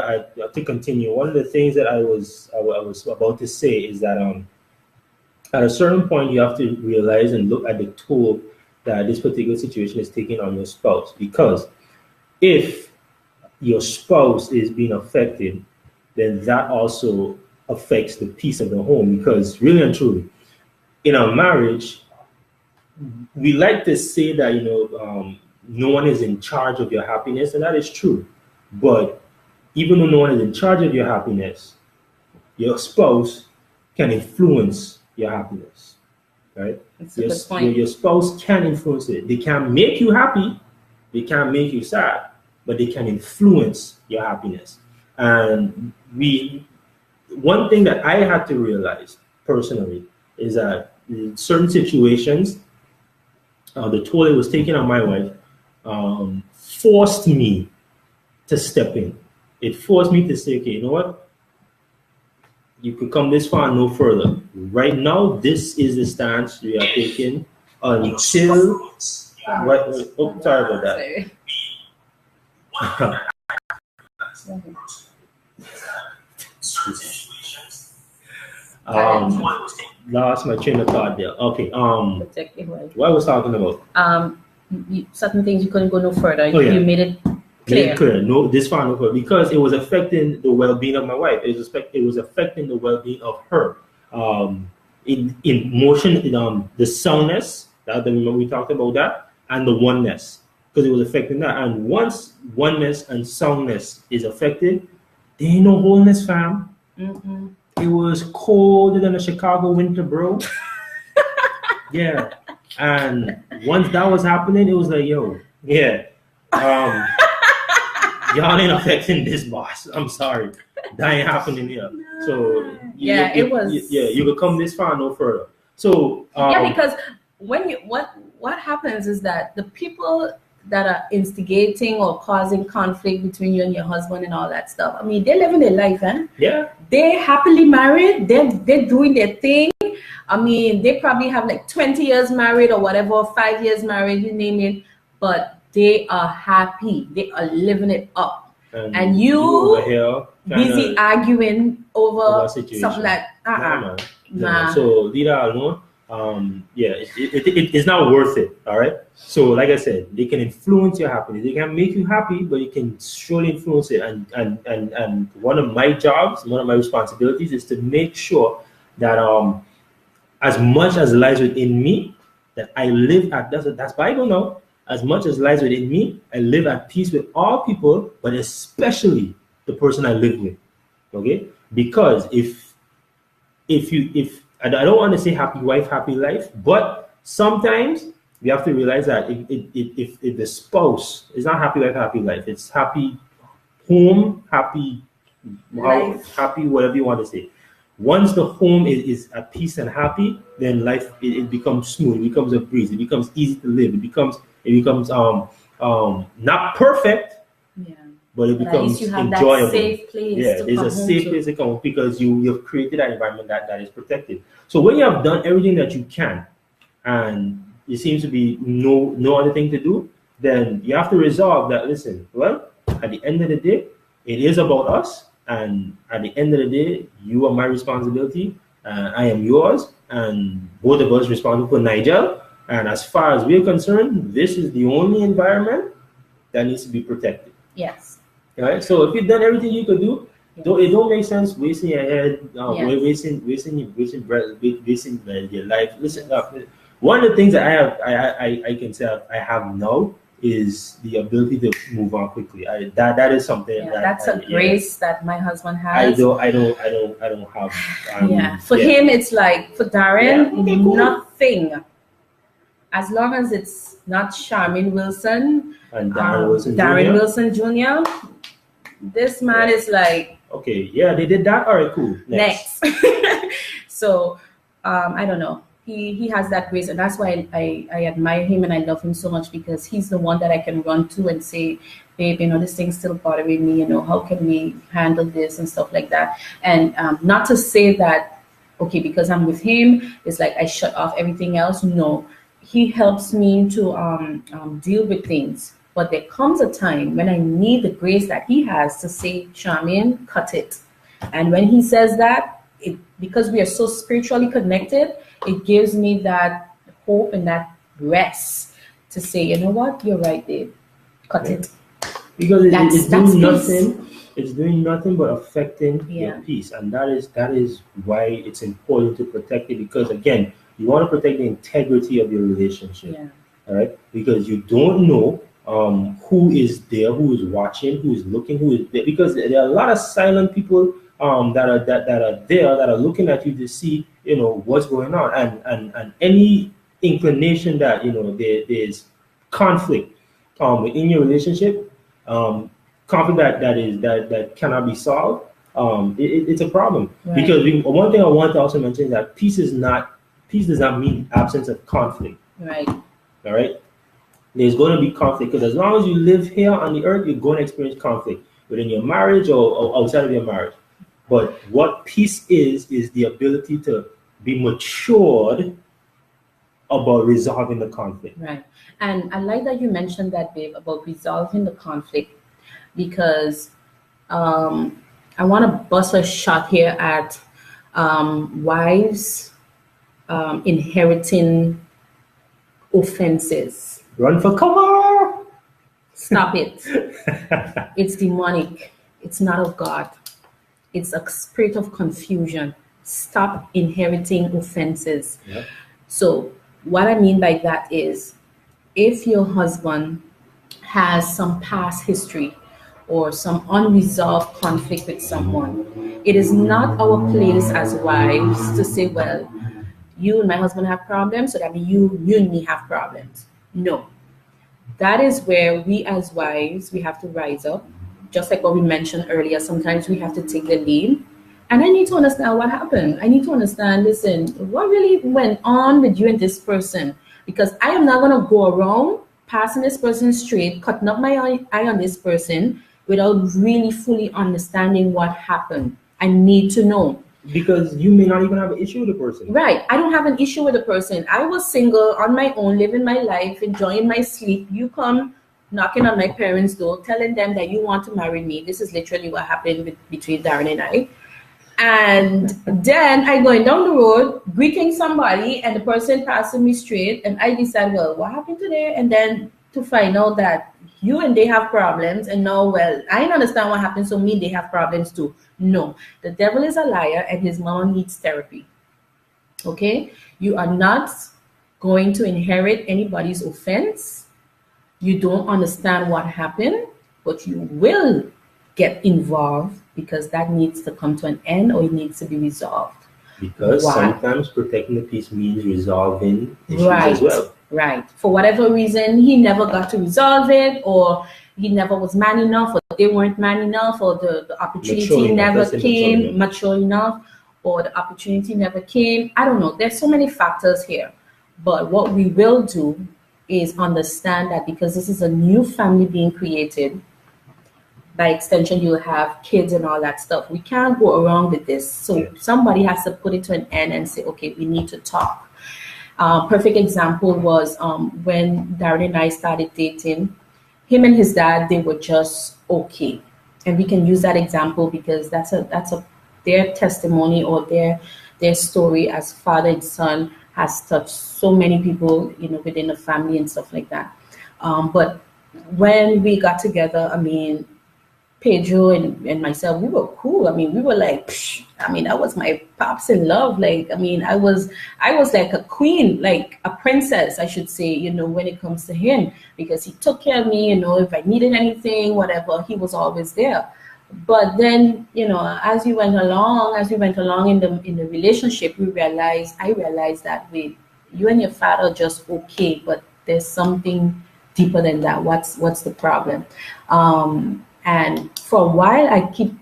I was about to say is that at a certain point you have to realize and look at the toll that this particular situation is taking on your spouse. Because if your spouse is being affected, then that also affects the peace of the home. Because really and truly, in our marriage, we like to say that no one is in charge of your happiness, and that is true. But even though no one is in charge of your happiness, your spouse can influence your happiness, right? That's a good point. Your spouse can influence it. They can't make you happy, they can't make you sad, but they can influence your happiness. And one thing that I had to realize personally is that in certain situations, the toll it was taken on my wife forced me to step in. It forced me to say, okay, you know what? You could come this far and no further. Right now, this is the stance we are taking until. What? Oh, sorry about that. Lost my train of thought there. Okay. What I was talking about. Certain things you couldn't go no further. Oh, yeah. You made it clear. No, this far no further, because it was affecting the well-being of my wife. It was affecting the well-being of her. In motion, the soundness. That remember we talked about that, and the oneness, because it was affecting that. And once oneness and soundness is affected, there ain't no wholeness, fam. Mm-hmm. It was colder than a Chicago winter, bro. Yeah. And once that was happening, it was like, yo, yeah, y'all ain't affecting this boss. I'm sorry, that ain't happening here. So you could come this far, no further. So because when what happens is that the people that are instigating or causing conflict between you and your husband and all that stuff, I mean, they're living their life, eh? Yeah. They're happily married. They're doing their thing. I mean, they probably have like 20 years married or whatever, 5 years married, you name it, but they are happy. They are living it up. And you over here busy arguing over something like nah. So leave that alone. It's not worth it. All right. So like I said, they can influence your happiness. They can make you happy, but you can surely influence it. And one of my jobs, one of my responsibilities is to make sure that as much as lies within me, that I live at that's Bible now. As much as lies within me, I live at peace with all people, but especially the person I live with. Okay? Because if I don't want to say happy wife, happy life, but sometimes we have to realize that if the spouse is not happy wife, happy life, it's happy home, happy life, happy whatever you want to say. Once the home is at peace and happy, then life it becomes smooth. It becomes a breeze. It becomes easy to live. It becomes not perfect, but it becomes enjoyable. Safe place it's a safe place to come because you've created an environment that is protected. So when you have done everything that you can, and it seems to be no other thing to do, then you have to resolve that. Listen, well, at the end of the day, it is about us. And at the end of the day, you are my responsibility, I am yours, and both of us responsible for Nigel. And as far as we're concerned, this is the only environment that needs to be protected. Yes. All right. So if you've done everything you could do, it don't make sense wasting your head, wasting your life. Listen up. One of the things that I can say I have now is the ability to move on quickly. That is something that's a grace that my husband has. I don't have. For him, it's like for Darren, nothing. As long as it's not Charmaine Wilson and Darren Wilson Jr. This man is like, okay, yeah, they did that. All right, cool. Next. So I don't know. He has that grace, and that's why I admire him and I love him so much, because he's the one that I can run to and say, babe, this thing's still bothering me, how can we handle this and stuff like that. And not to say that, okay, because I'm with him, it's like I shut off everything else. No, he helps me to deal with things. But there comes a time when I need the grace that he has to say, Charmaine, cut it. And when he says that, because we are so spiritually connected, it gives me that hope and that rest to say, you know what, you're right, Dave. Cut it. Because it's doing nothing. It's doing nothing but affecting your peace, and that is why it's important to protect it. Because again, you want to protect the integrity of your relationship. All right, because you don't know who is there, who is watching, who is looking, who is there, because there are a lot of silent people that are there, that are looking at you to see, what's going on, and any inclination that there's conflict in your relationship, conflict that cannot be solved, it's a problem. Right. Because one thing I want to also mention is that peace does not mean absence of conflict. Right. All right. There's going to be conflict, because as long as you live here on the earth, you're going to experience conflict within your marriage or outside of your marriage. But what peace is the ability to be matured about resolving the conflict. Right. And I like that you mentioned that, babe, about resolving the conflict, because I want to bust a shot here at wives inheriting offenses. Run for cover! Stop it. It's demonic. It's not of God. It's a spirit of confusion. Stop inheriting offenses. Yep. So what I mean by that is, if your husband has some past history or some unresolved conflict with someone, it is not our place as wives to say, well, you and my husband have problems, so that means you and me have problems. No. That is where we as wives, we have to rise up. Just like what we mentioned earlier, sometimes we have to take the lead. And I need to understand what happened. I need to understand, listen, what really went on with you and this person? Because I am not going to go around passing this person straight, cutting up my eye on this person without really fully understanding what happened. I need to know. Because you may not even have an issue with the person. Right. I don't have an issue with the person. I was single on my own, living my life, enjoying my sleep. You come knocking on my parents' door, telling them that you want to marry me. This is literally what happened between Darren and I. And then I going down the road, greeting somebody, and the person passing me straight. And I decide, well, what happened today? And then to find out that you and they have problems. And now, well, I don't understand what happened, so me, they have problems too. No, the devil is a liar, and his mama needs therapy. Okay? You are not going to inherit anybody's offense. You don't understand what happened, but you will get involved, because that needs to come to an end, or it needs to be resolved. Because sometimes protecting the peace means resolving issues Right. as well. Right. For whatever reason, he never got to resolve it, or he never was man enough, or they weren't man enough, or the opportunity never came, mature enough, or the opportunity never came. I don't know. There's so many factors here. But what we will do is understand that because this is a new family being created, by extension, you'll have kids and all that stuff. We can't go around with this. So somebody has to put it to an end and say, okay, we need to talk. Perfect example was when Darren and I started dating. Him and his dad, they were just okay. And we can use that example because that's their testimony, or their story as father and son has touched so many people, within the family and stuff like that. But when we got together, I mean, Pedro and myself, we were cool. I mean, we were like, that was my pops in love. Like, I was like a queen, like a princess, I should say, when it comes to him, because he took care of me, if I needed anything, whatever, he was always there. But then, as we went along in the relationship, I realized that, wait, you and your father are just okay, but there's something deeper than that. What's the problem? And for a while, I keep,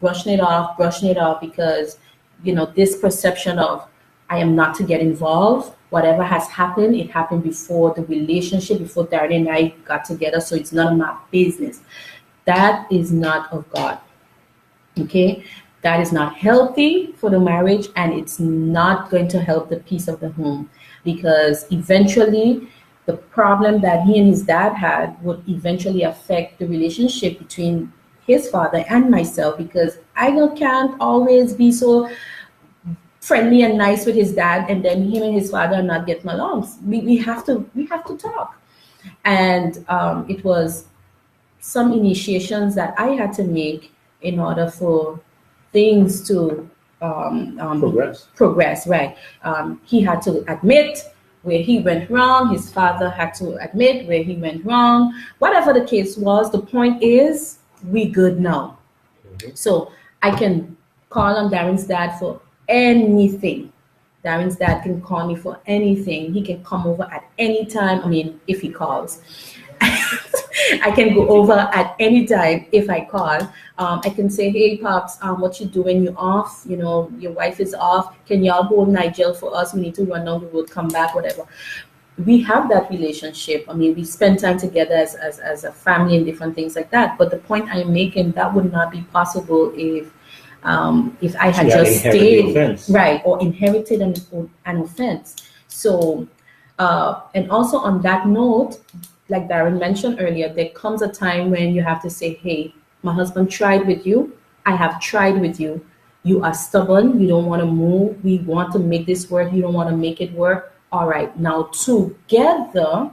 brushing it off because, this perception of I am not to get involved. Whatever has happened, it happened before the relationship, before Darren and I got together. So it's none of my business. That is not of God. Okay? That is not healthy for the marriage, and it's not going to help the peace of the home, because eventually the problem that he and his dad had would eventually affect the relationship between his father and myself, because I can't always be so friendly and nice with his dad, and then him and his father not getting along. We have to talk. And it was some initiations that I had to make in order for things to progress. Right. He had to admit where he went wrong. His father had to admit where he went wrong. Whatever the case was, the point is we good now. So I can call on Darren's dad for anything. Darren's dad can call me for anything. He can come over at any time. I mean, if he calls. I can go over at any time if I call. I can say, hey, Pops, what you doing? You off? You know, your wife is off. Can y'all hold Nigel for us? We need to run down the road, come back, whatever. We have that relationship. I mean, we spend time together as a family and different things like that. But the point I'm making, that would not be possible if I had just stayed, right, or inherited an offense. So, and also on that note, like Darren mentioned earlier, there comes a time when you have to say, hey, my husband tried with you. I have tried with you. You are stubborn. You don't want to move. We want to make this work. You don't want to make it work. All right. Now, together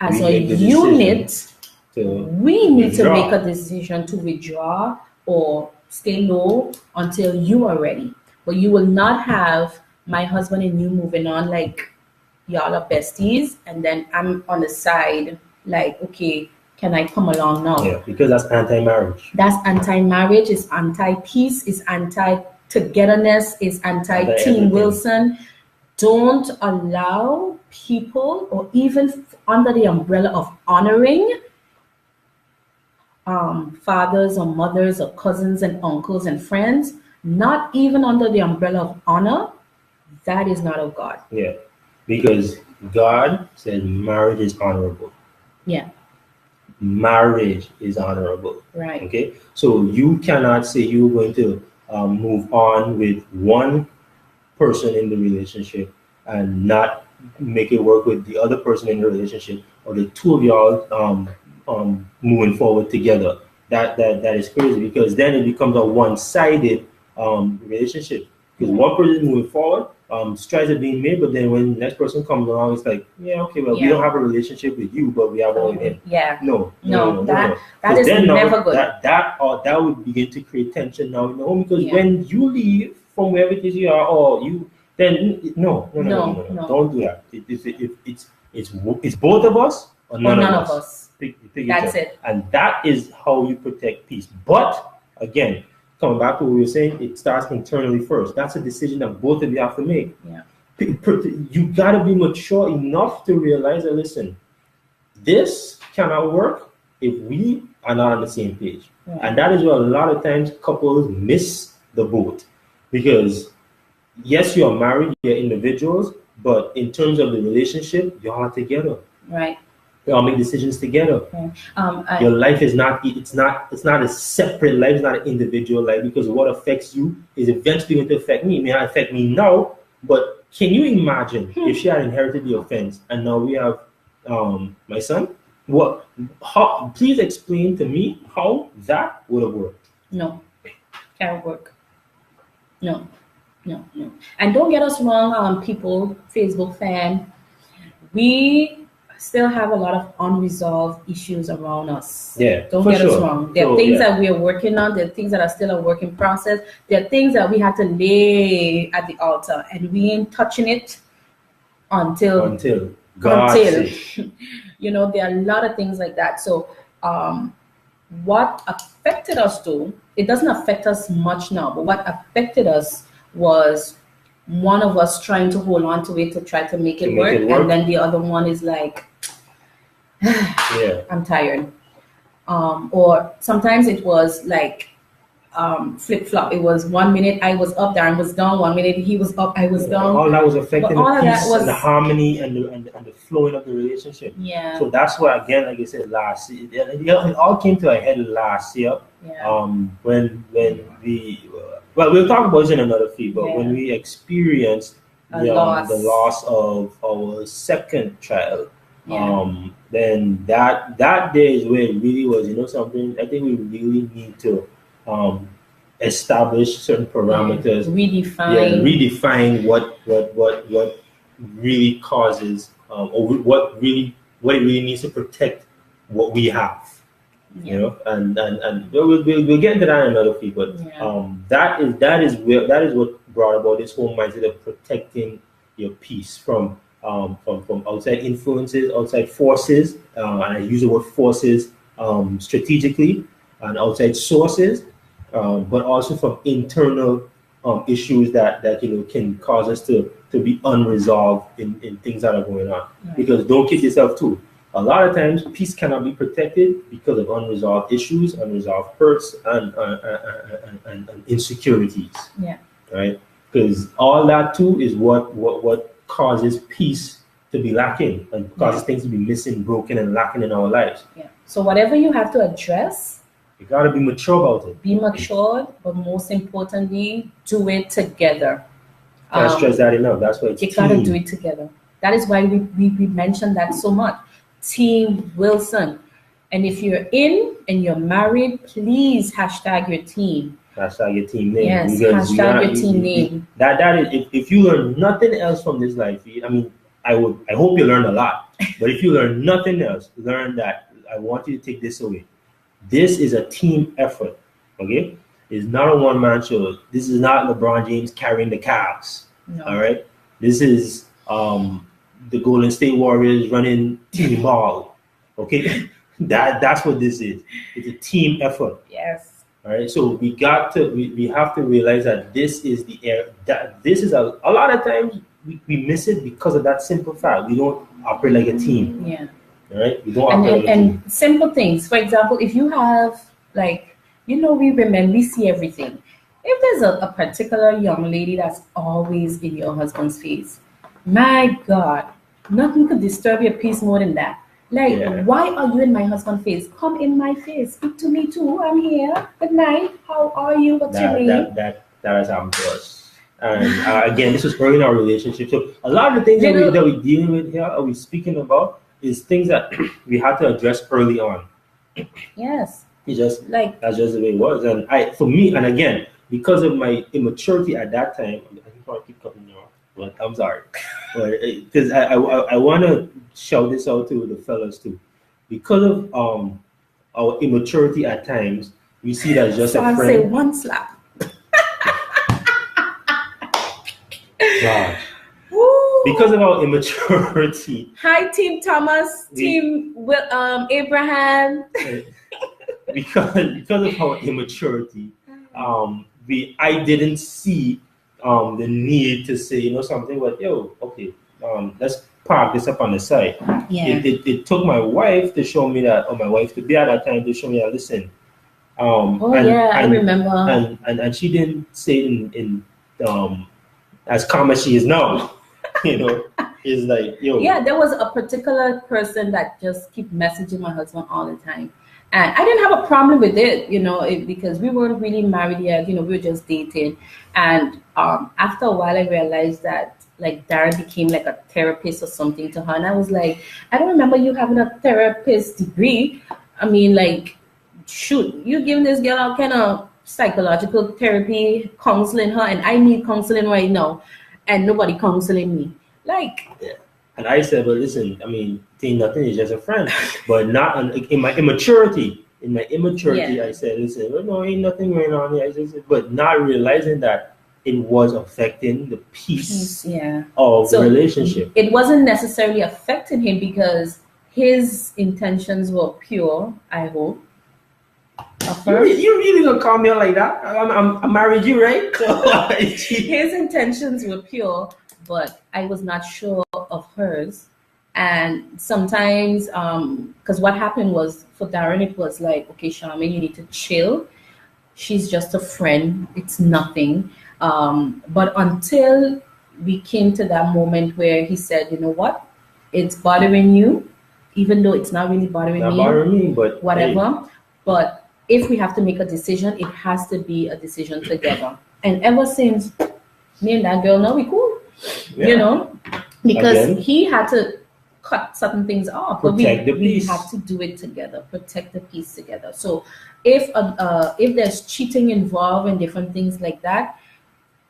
as a unit, we need to make a decision to withdraw or stay low until you are ready. But you will not have my husband and you moving on like y'all are besties, and then I'm on the side like, okay, can I come along now? Yeah, because that's anti-marriage. That's anti-marriage, it's anti-peace, it's anti-togetherness, it's anti-Team Wilson. Don't allow people, or even under the umbrella of honoring fathers or mothers or cousins and uncles and friends, not even under the umbrella of honor, that is not of God. Yeah. Because God said marriage is honorable. Yeah. Marriage is honorable. Right. Okay. So you cannot say you're going to move on with one person in the relationship and not make it work with the other person in the relationship, or the two of y'all moving forward together. That is crazy, because then it becomes a one-sided relationship. Because one person is moving forward, strides are being made, but then when the next person comes along, it's like, yeah, okay, well, we don't have a relationship with you, but we have one with him. Yeah. No. That is never good. That would begin to create tension now in the home, because when you leave from wherever it is you are, or you, then no, don't do that. It's both of us or none of us. Pick That's it. And that is how you protect peace. But again, coming back to what we were saying, it starts internally first. That's a decision that both of you have to make. Yeah. You got to be mature enough to realize that, listen, this cannot work if we are not on the same page. Yeah. And that is where a lot of times couples miss the boat. Because, yes, you are married, you're individuals, but in terms of the relationship, you are together. Right. We all make decisions together. Okay. Your life is not a separate life, it's not an individual life, because what affects you is eventually going to affect me. It may not affect me now, but can you imagine if she had inherited the offense and now we have my son? Please explain to me how that would have worked. No, can't work. No. And don't get us wrong, people, Facebook fan, we still have a lot of unresolved issues around us. Yeah, don't get us wrong. There are things that we are working on. There are things that are still a work in process. There are things that we have to lay at the altar, and we ain't touching it until you know, there are a lot of things like that. So what affected us though, it doesn't affect us much now, but what affected us was one of us trying to hold on to it to try to make it work, and then the other one is like, I'm tired. Or sometimes it was like flip-flop. It was 1 minute I was up, Darren was down, 1 minute he was up, I was down. All that was affecting the peace and the harmony and the flowing of the relationship. Yeah. So that's why, again, like I said, last year, it all came to a head last year. Yeah. When we'll talk about this in another feed, but when we experienced the loss of our second child, then that day is where it really was, you know, something. I think we really need to establish certain parameters, redefine what really causes, or what it really needs to protect what we have. You know, and we'll get into that in another feed, but that is what brought about this whole mindset of protecting your peace from from outside influences, outside forces, and I use the word forces strategically, and outside sources, but also from internal issues that can cause us to be unresolved in things that are going on. Right. Because don't kid yourself too. A lot of times, peace cannot be protected because of unresolved issues, unresolved hurts, and insecurities. Yeah. Right? Because all that too is what causes peace to be lacking and causes things to be missing, broken, and lacking in our lives. Yeah. So whatever you have to address, You gotta be mature about it. be matured, but most importantly, do it together. Can't stress that enough. That's why it's You team. gotta do it together. That is why we mentioned that so much. Team Wilson. And if you're in and you're married, please hashtag your team. Hashtag your team name. Yes, Because hashtag your team name. That is if you learn nothing else from this life, I mean, I hope you learn a lot. But if you learn nothing else, learn that I want you to take this away. This is a team effort. Okay? It's not a one-man show. This is not LeBron James carrying the Cavs. No. All right? This is the Golden State Warriors running team ball. Okay? That's what this is. It's a team effort. Yes. All right, so we have to realize that this is the air. That this is a lot of times we miss it because of that simple fact. We don't operate like a team. Yeah. All right, we don't operate like a team. And simple things. For example, if you have we see everything. If there's a particular young lady that's always in your husband's face, my God, nothing could disturb your peace more than that. Like, why are you in my husband's face? Come in my face. Speak to me too. I'm here. Good night. How are you? What's your name? That has happened to us. And again, this was early in our relationship. So a lot of the things that we're dealing with here, are we speaking about, is things that we had to address early on. Yes. It's just that's just the way it was. And for me, and again, because of my immaturity at that time, I can probably keep cutting you off, but I'm sorry. Because I want to shout this out to the fellas too. Because of our immaturity at times, we see that as just so a I'll friend. say one slap. Gosh. Woo. Because of our immaturity. Hi, Team Thomas, Team Abraham. because of our immaturity, I didn't see the need to say something like, okay, let's park this up on the side. Yeah. It took my wife to show me that, or my wife to be at that time to show me that, listen. I remember. And she didn't say in as calm as she is now. It's like, Yeah, there was a particular person that just keep messaging my husband all the time. And I didn't have a problem with it, because we weren't really married yet, we were just dating. And after a while, I realized that Darren became like a therapist or something to her. And I was like, I don't remember you having a therapist degree. I mean, shoot, you giving this girl all kind of psychological therapy, counseling her, and I need counseling right now, and nobody counseling me. And I said, well, listen, I mean, nothing is just a friend, but not in my immaturity. I said, listen, well, no, ain't nothing going on here. But not realizing that it was affecting the peace of the relationship. It wasn't necessarily affecting him because his intentions were pure, I hope. You really gonna call me out like that? I married you, right? His intentions were pure, but I was not sure of hers. And sometimes, because what happened was, for Darren, it was like, okay, Charmaine, you need to chill. She's just a friend. It's nothing. But until we came to that moment where he said, you know what? It's bothering you, even though it's not really bothering me, but whatever. Hey. But if we have to make a decision, it has to be a decision together. And ever since, me and that girl, now we cool. Because he had to cut certain things off, but we have to do it together, protect the peace together. So if there's cheating involved and different things like that,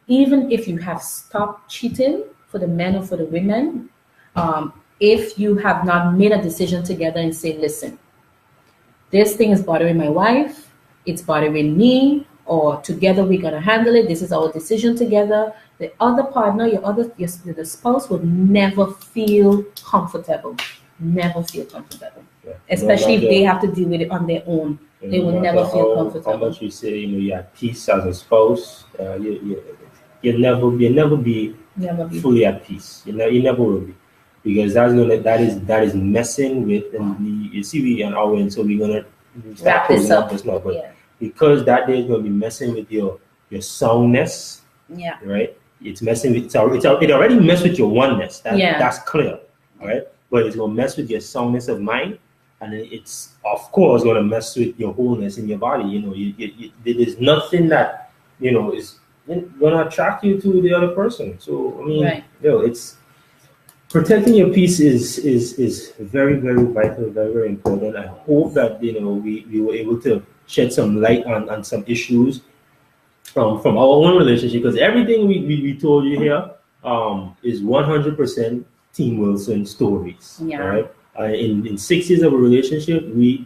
even if you have stopped cheating, for the men or for the women, if you have not made a decision together and say, listen, this thing is bothering my wife, it's bothering me, or together we're gonna handle it. This is our decision together. The other partner, the spouse would never feel comfortable. Never feel comfortable. Yeah. Especially if they have to deal with it on their own. They will never feel comfortable. How much you say you're at peace as a spouse, you'll never be fully at peace. You never will be, because that is messing with, and you see we on our end, so we're gonna wrap this up. But because that day is gonna be messing with your soundness. Yeah. Right. It's messing with it already messed with your oneness. That's clear. All right. But it's gonna mess with your soundness of mind, and it's of course gonna mess with your wholeness in your body. There's nothing that is gonna attract you to the other person. So I mean, it's protecting your peace is very, very vital, very, very important. I hope that we were able to shed some light on some issues from our own relationship, because everything we told you here is 100% Team Wilson stories. Yeah. All right. In 6 years of a relationship,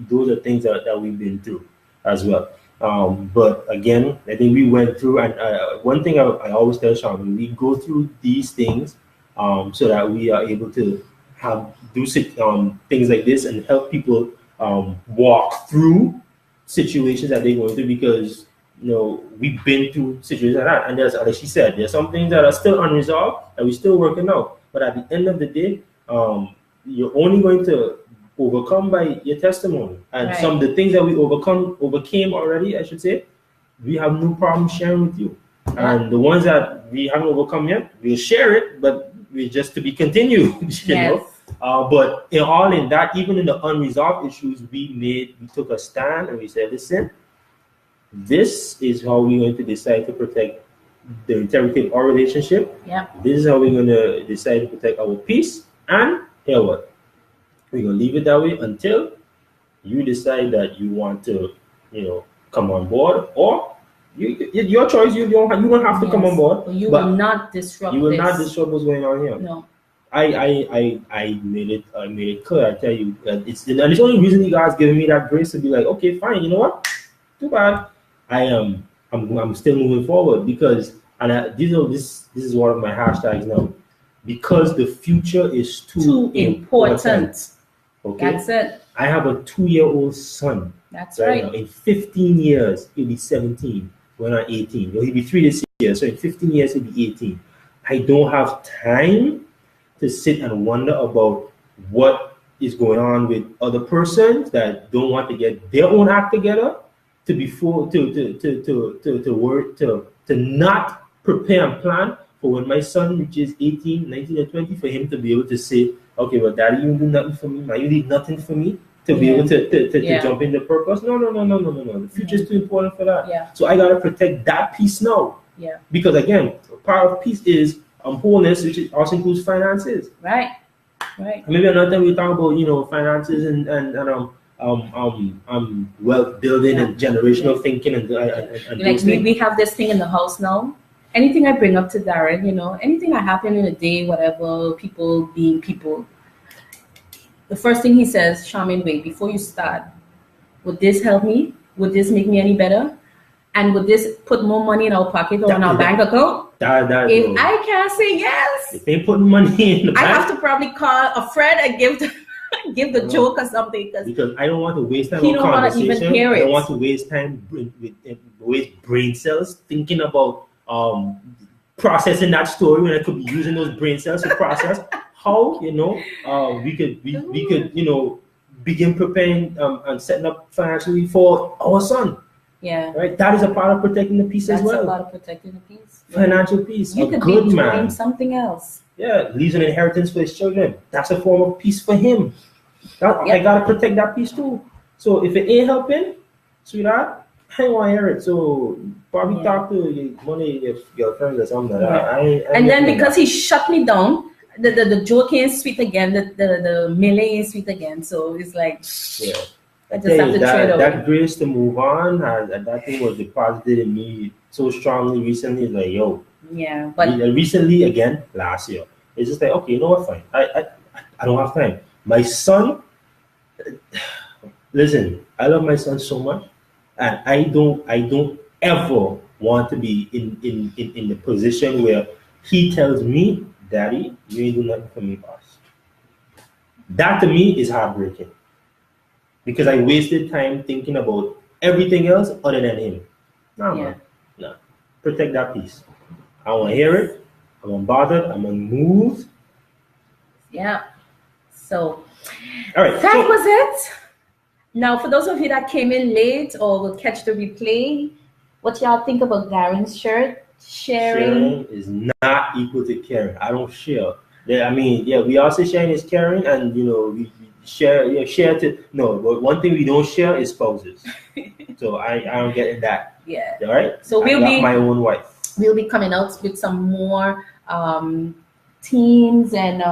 those are things that we've been through as well. But again, I think we went through, and one thing I always tell Charmaine, we go through these things so that we are able to do things like this and help people walk through situations that they're going through, because we've been through situations like that, and there's, like she said, there's some things that are still unresolved and we're still working out. But at the end of the day, you're only going to overcome by your testimony, and some of the things that we overcame already, I should say, we have no problem sharing with you. And the ones that we haven't overcome yet, we'll share it, but we just to be continued. But in that, even in the unresolved issues, we took a stand and we said, listen, this is how we're going to decide to protect the integrity of our relationship. This is how we're going to decide to protect our peace. And hear what? We're going to leave it that way until you decide that you want to, come on board, or your choice. You don't have to come on board. But you will not disrupt. You will not disrupt what's going on here. No. I made it clear. I tell you, it's the only reason you guys giving me that grace to be like, okay, fine. You know what? Too bad. I'm still moving forward, because this is one of my hashtags now, because the future is too important. Okay, that's it. I have a 2-year-old son. That's right. Now. In 15 years, he'll be 17. When I'm 18, he'll be 3 this year. So in 15 years, he'll be 18. I don't have time to sit and wonder about what is going on with other persons that don't want to get their own act together, to not prepare and plan for when my son reaches 18, 19, and 20, for him to be able to say, okay, well, Daddy, you do nothing for me. Now you did nothing for me, to be able to jump into purpose. No. The future is too important for that. So I got to protect that piece now. Because again, part of peace is wholeness, which also includes finances. Right. Maybe another time we talk about finances and wealth building and generational thinking and like we have this thing in the house now. Anything I bring up to Darren, anything that happened in a day, whatever, people being people, the first thing he says, Charmaine, wait, before you start, would this help me? Would this make me any better? And would this put more money in our pocket or in our bank account? If I can't say yes, if they put money in the bank, I have to probably call a friend and give the joke or something, because I don't want to waste time on conversation. Want to even hear it. I don't want to waste time waste brain cells thinking about processing that story, when I could be using those brain cells to process how we could begin preparing and setting up financially for our son. Right. That is a part of protecting the peace as well. That's a part of protecting the peace. Financial peace. You could be doing something else. Leaves an inheritance for his children. That's a form of peace for him. I gotta protect that peace too. So if it ain't helping, sweetheart, I don't want to hear it. So probably talk to one of your girlfriends or something. And then because he shut me down, the joke ain't sweet again. The melee ain't sweet again. So it's like, I just have to trade over. That grace to move on, that thing was deposited in me so strongly recently. Like, yo. Yeah, but recently, again, last year, it's just like, okay, you know what, fine. I don't have time. My son, listen, I love my son so much, and I don't ever want to be in the position where he tells me, Daddy, you ain't do nothing for me, boss. That to me is heartbreaking. Because I wasted time thinking about everything else other than him. No, Yeah. man. No. Protect that peace. I want to hear it. I'm unbothered. I'm unmoved. Yeah. So All right. that was it. Now, for those of you that came in late or will catch the replay, what y'all think about Darren's shirt? Sharing is not equal to caring. I don't share. I mean, yeah, we also sharing is caring, and we share. Yeah, share to no. But one thing we don't share is spouses. So I don't get that. Yeah. All right. So I got my own wife. We'll be coming out with some more themes and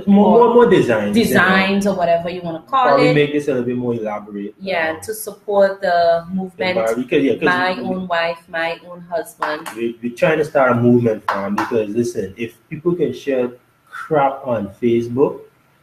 more designs or whatever you want to call probably it. Make this a little bit more elaborate. Yeah, to support the movement. My own wife, my own husband. We're trying to start a movement, fam, because listen, if people can share crap on Facebook,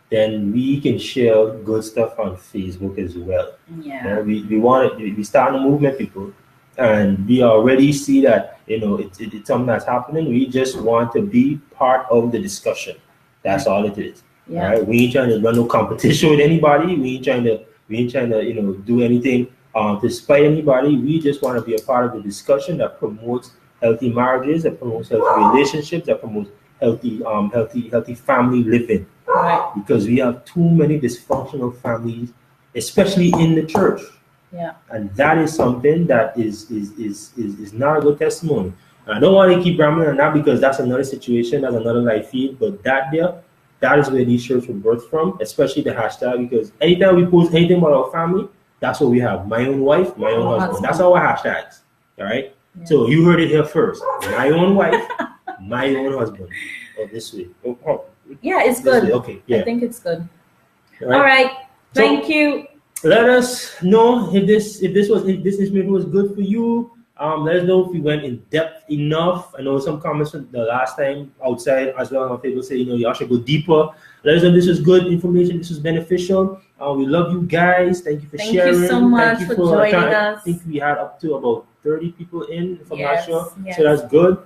then we can share good stuff on Facebook as well. Yeah. We want it. We start a movement, people, and we already see that it's something that's happening. We just want to be part of the discussion. That's all it is. Yeah. Right? We ain't trying to run no competition with anybody. We ain't trying to do anything to spite anybody. We just want to be a part of the discussion that promotes healthy marriages, that promotes healthy relationships, that promotes healthy family living. Right. Because we have too many dysfunctional families, especially in the church. Yeah. And that is something that is not a good testimony. And I don't want to keep rambling on that because that's another situation, that's another life feed. But that is where these shirts were birthed from, especially the hashtag. Because anytime we post anything about our family, that's what we have. My own wife, my own husband. That's our hashtags. All right. Yeah. So you heard it here first. My own wife, my own husband. Oh, this way. Yeah, it's good. Okay. Yeah. I think it's good. All right. Thank you. Let us know if this information was good for you. Let us know if we went in depth enough. I know some comments from the last time outside as well. People say y'all should go deeper. Let us know if this was good information. This was beneficial. We love you guys. Thank you for sharing. Thank you so much for joining us. I think we had up to about 30 people in, if I'm not sure. Yes. So that's good.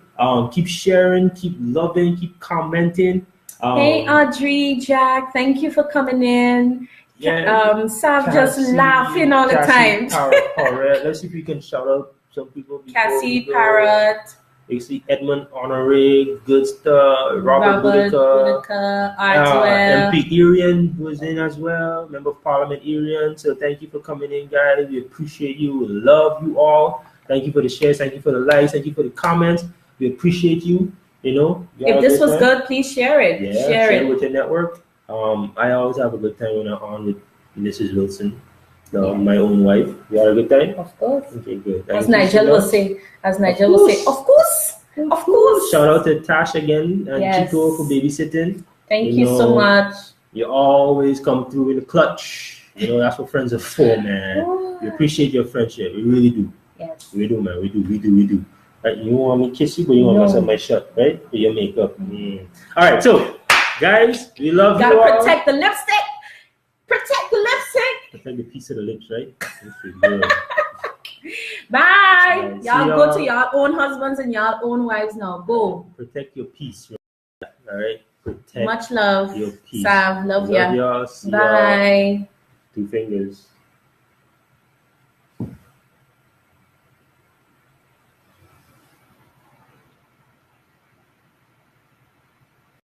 Keep sharing, keep loving, keep commenting. Hey Audrey, Jack, thank you for coming in. Yeah. Sav just laughing all the time. Parrot. Let's see if we can shout out some people. Cassie Parrot. You see Edmund Honore, good stuff. Robert Boudicca, MP Irian was in as well. Member of Parliament Irian. So thank you for coming in, guys. We appreciate you. We love you all. Thank you for the shares. Thank you for the likes. Thank you for the comments. We appreciate you. If this was good, please share it. Yeah, share it with your network. I always have a good time when I'm on with Mrs. Wilson, my own wife. You had a good time? Of course. Okay, good. As Nigel will say, of course. Of course. Shout out to Tash again and Chico for babysitting. Thank you so much. You always come through in the clutch. That's what friends are for, man. We appreciate your friendship. We really do. Yes. We do, man. We do. Right, you want me to kiss you, but you want to mess up my shirt, right? With your makeup. All right, so guys, we love you all. Gotta protect the lipstick. Protect the lipstick. Protect the piece of the lips, right? Bye. Y'all go to y'all own husbands and y'all own wives now. Go. Protect your peace. Right? All right. Protect much love. Your peace. Sav, love ya. Y'all. See bye. Y'all. 2 fingers.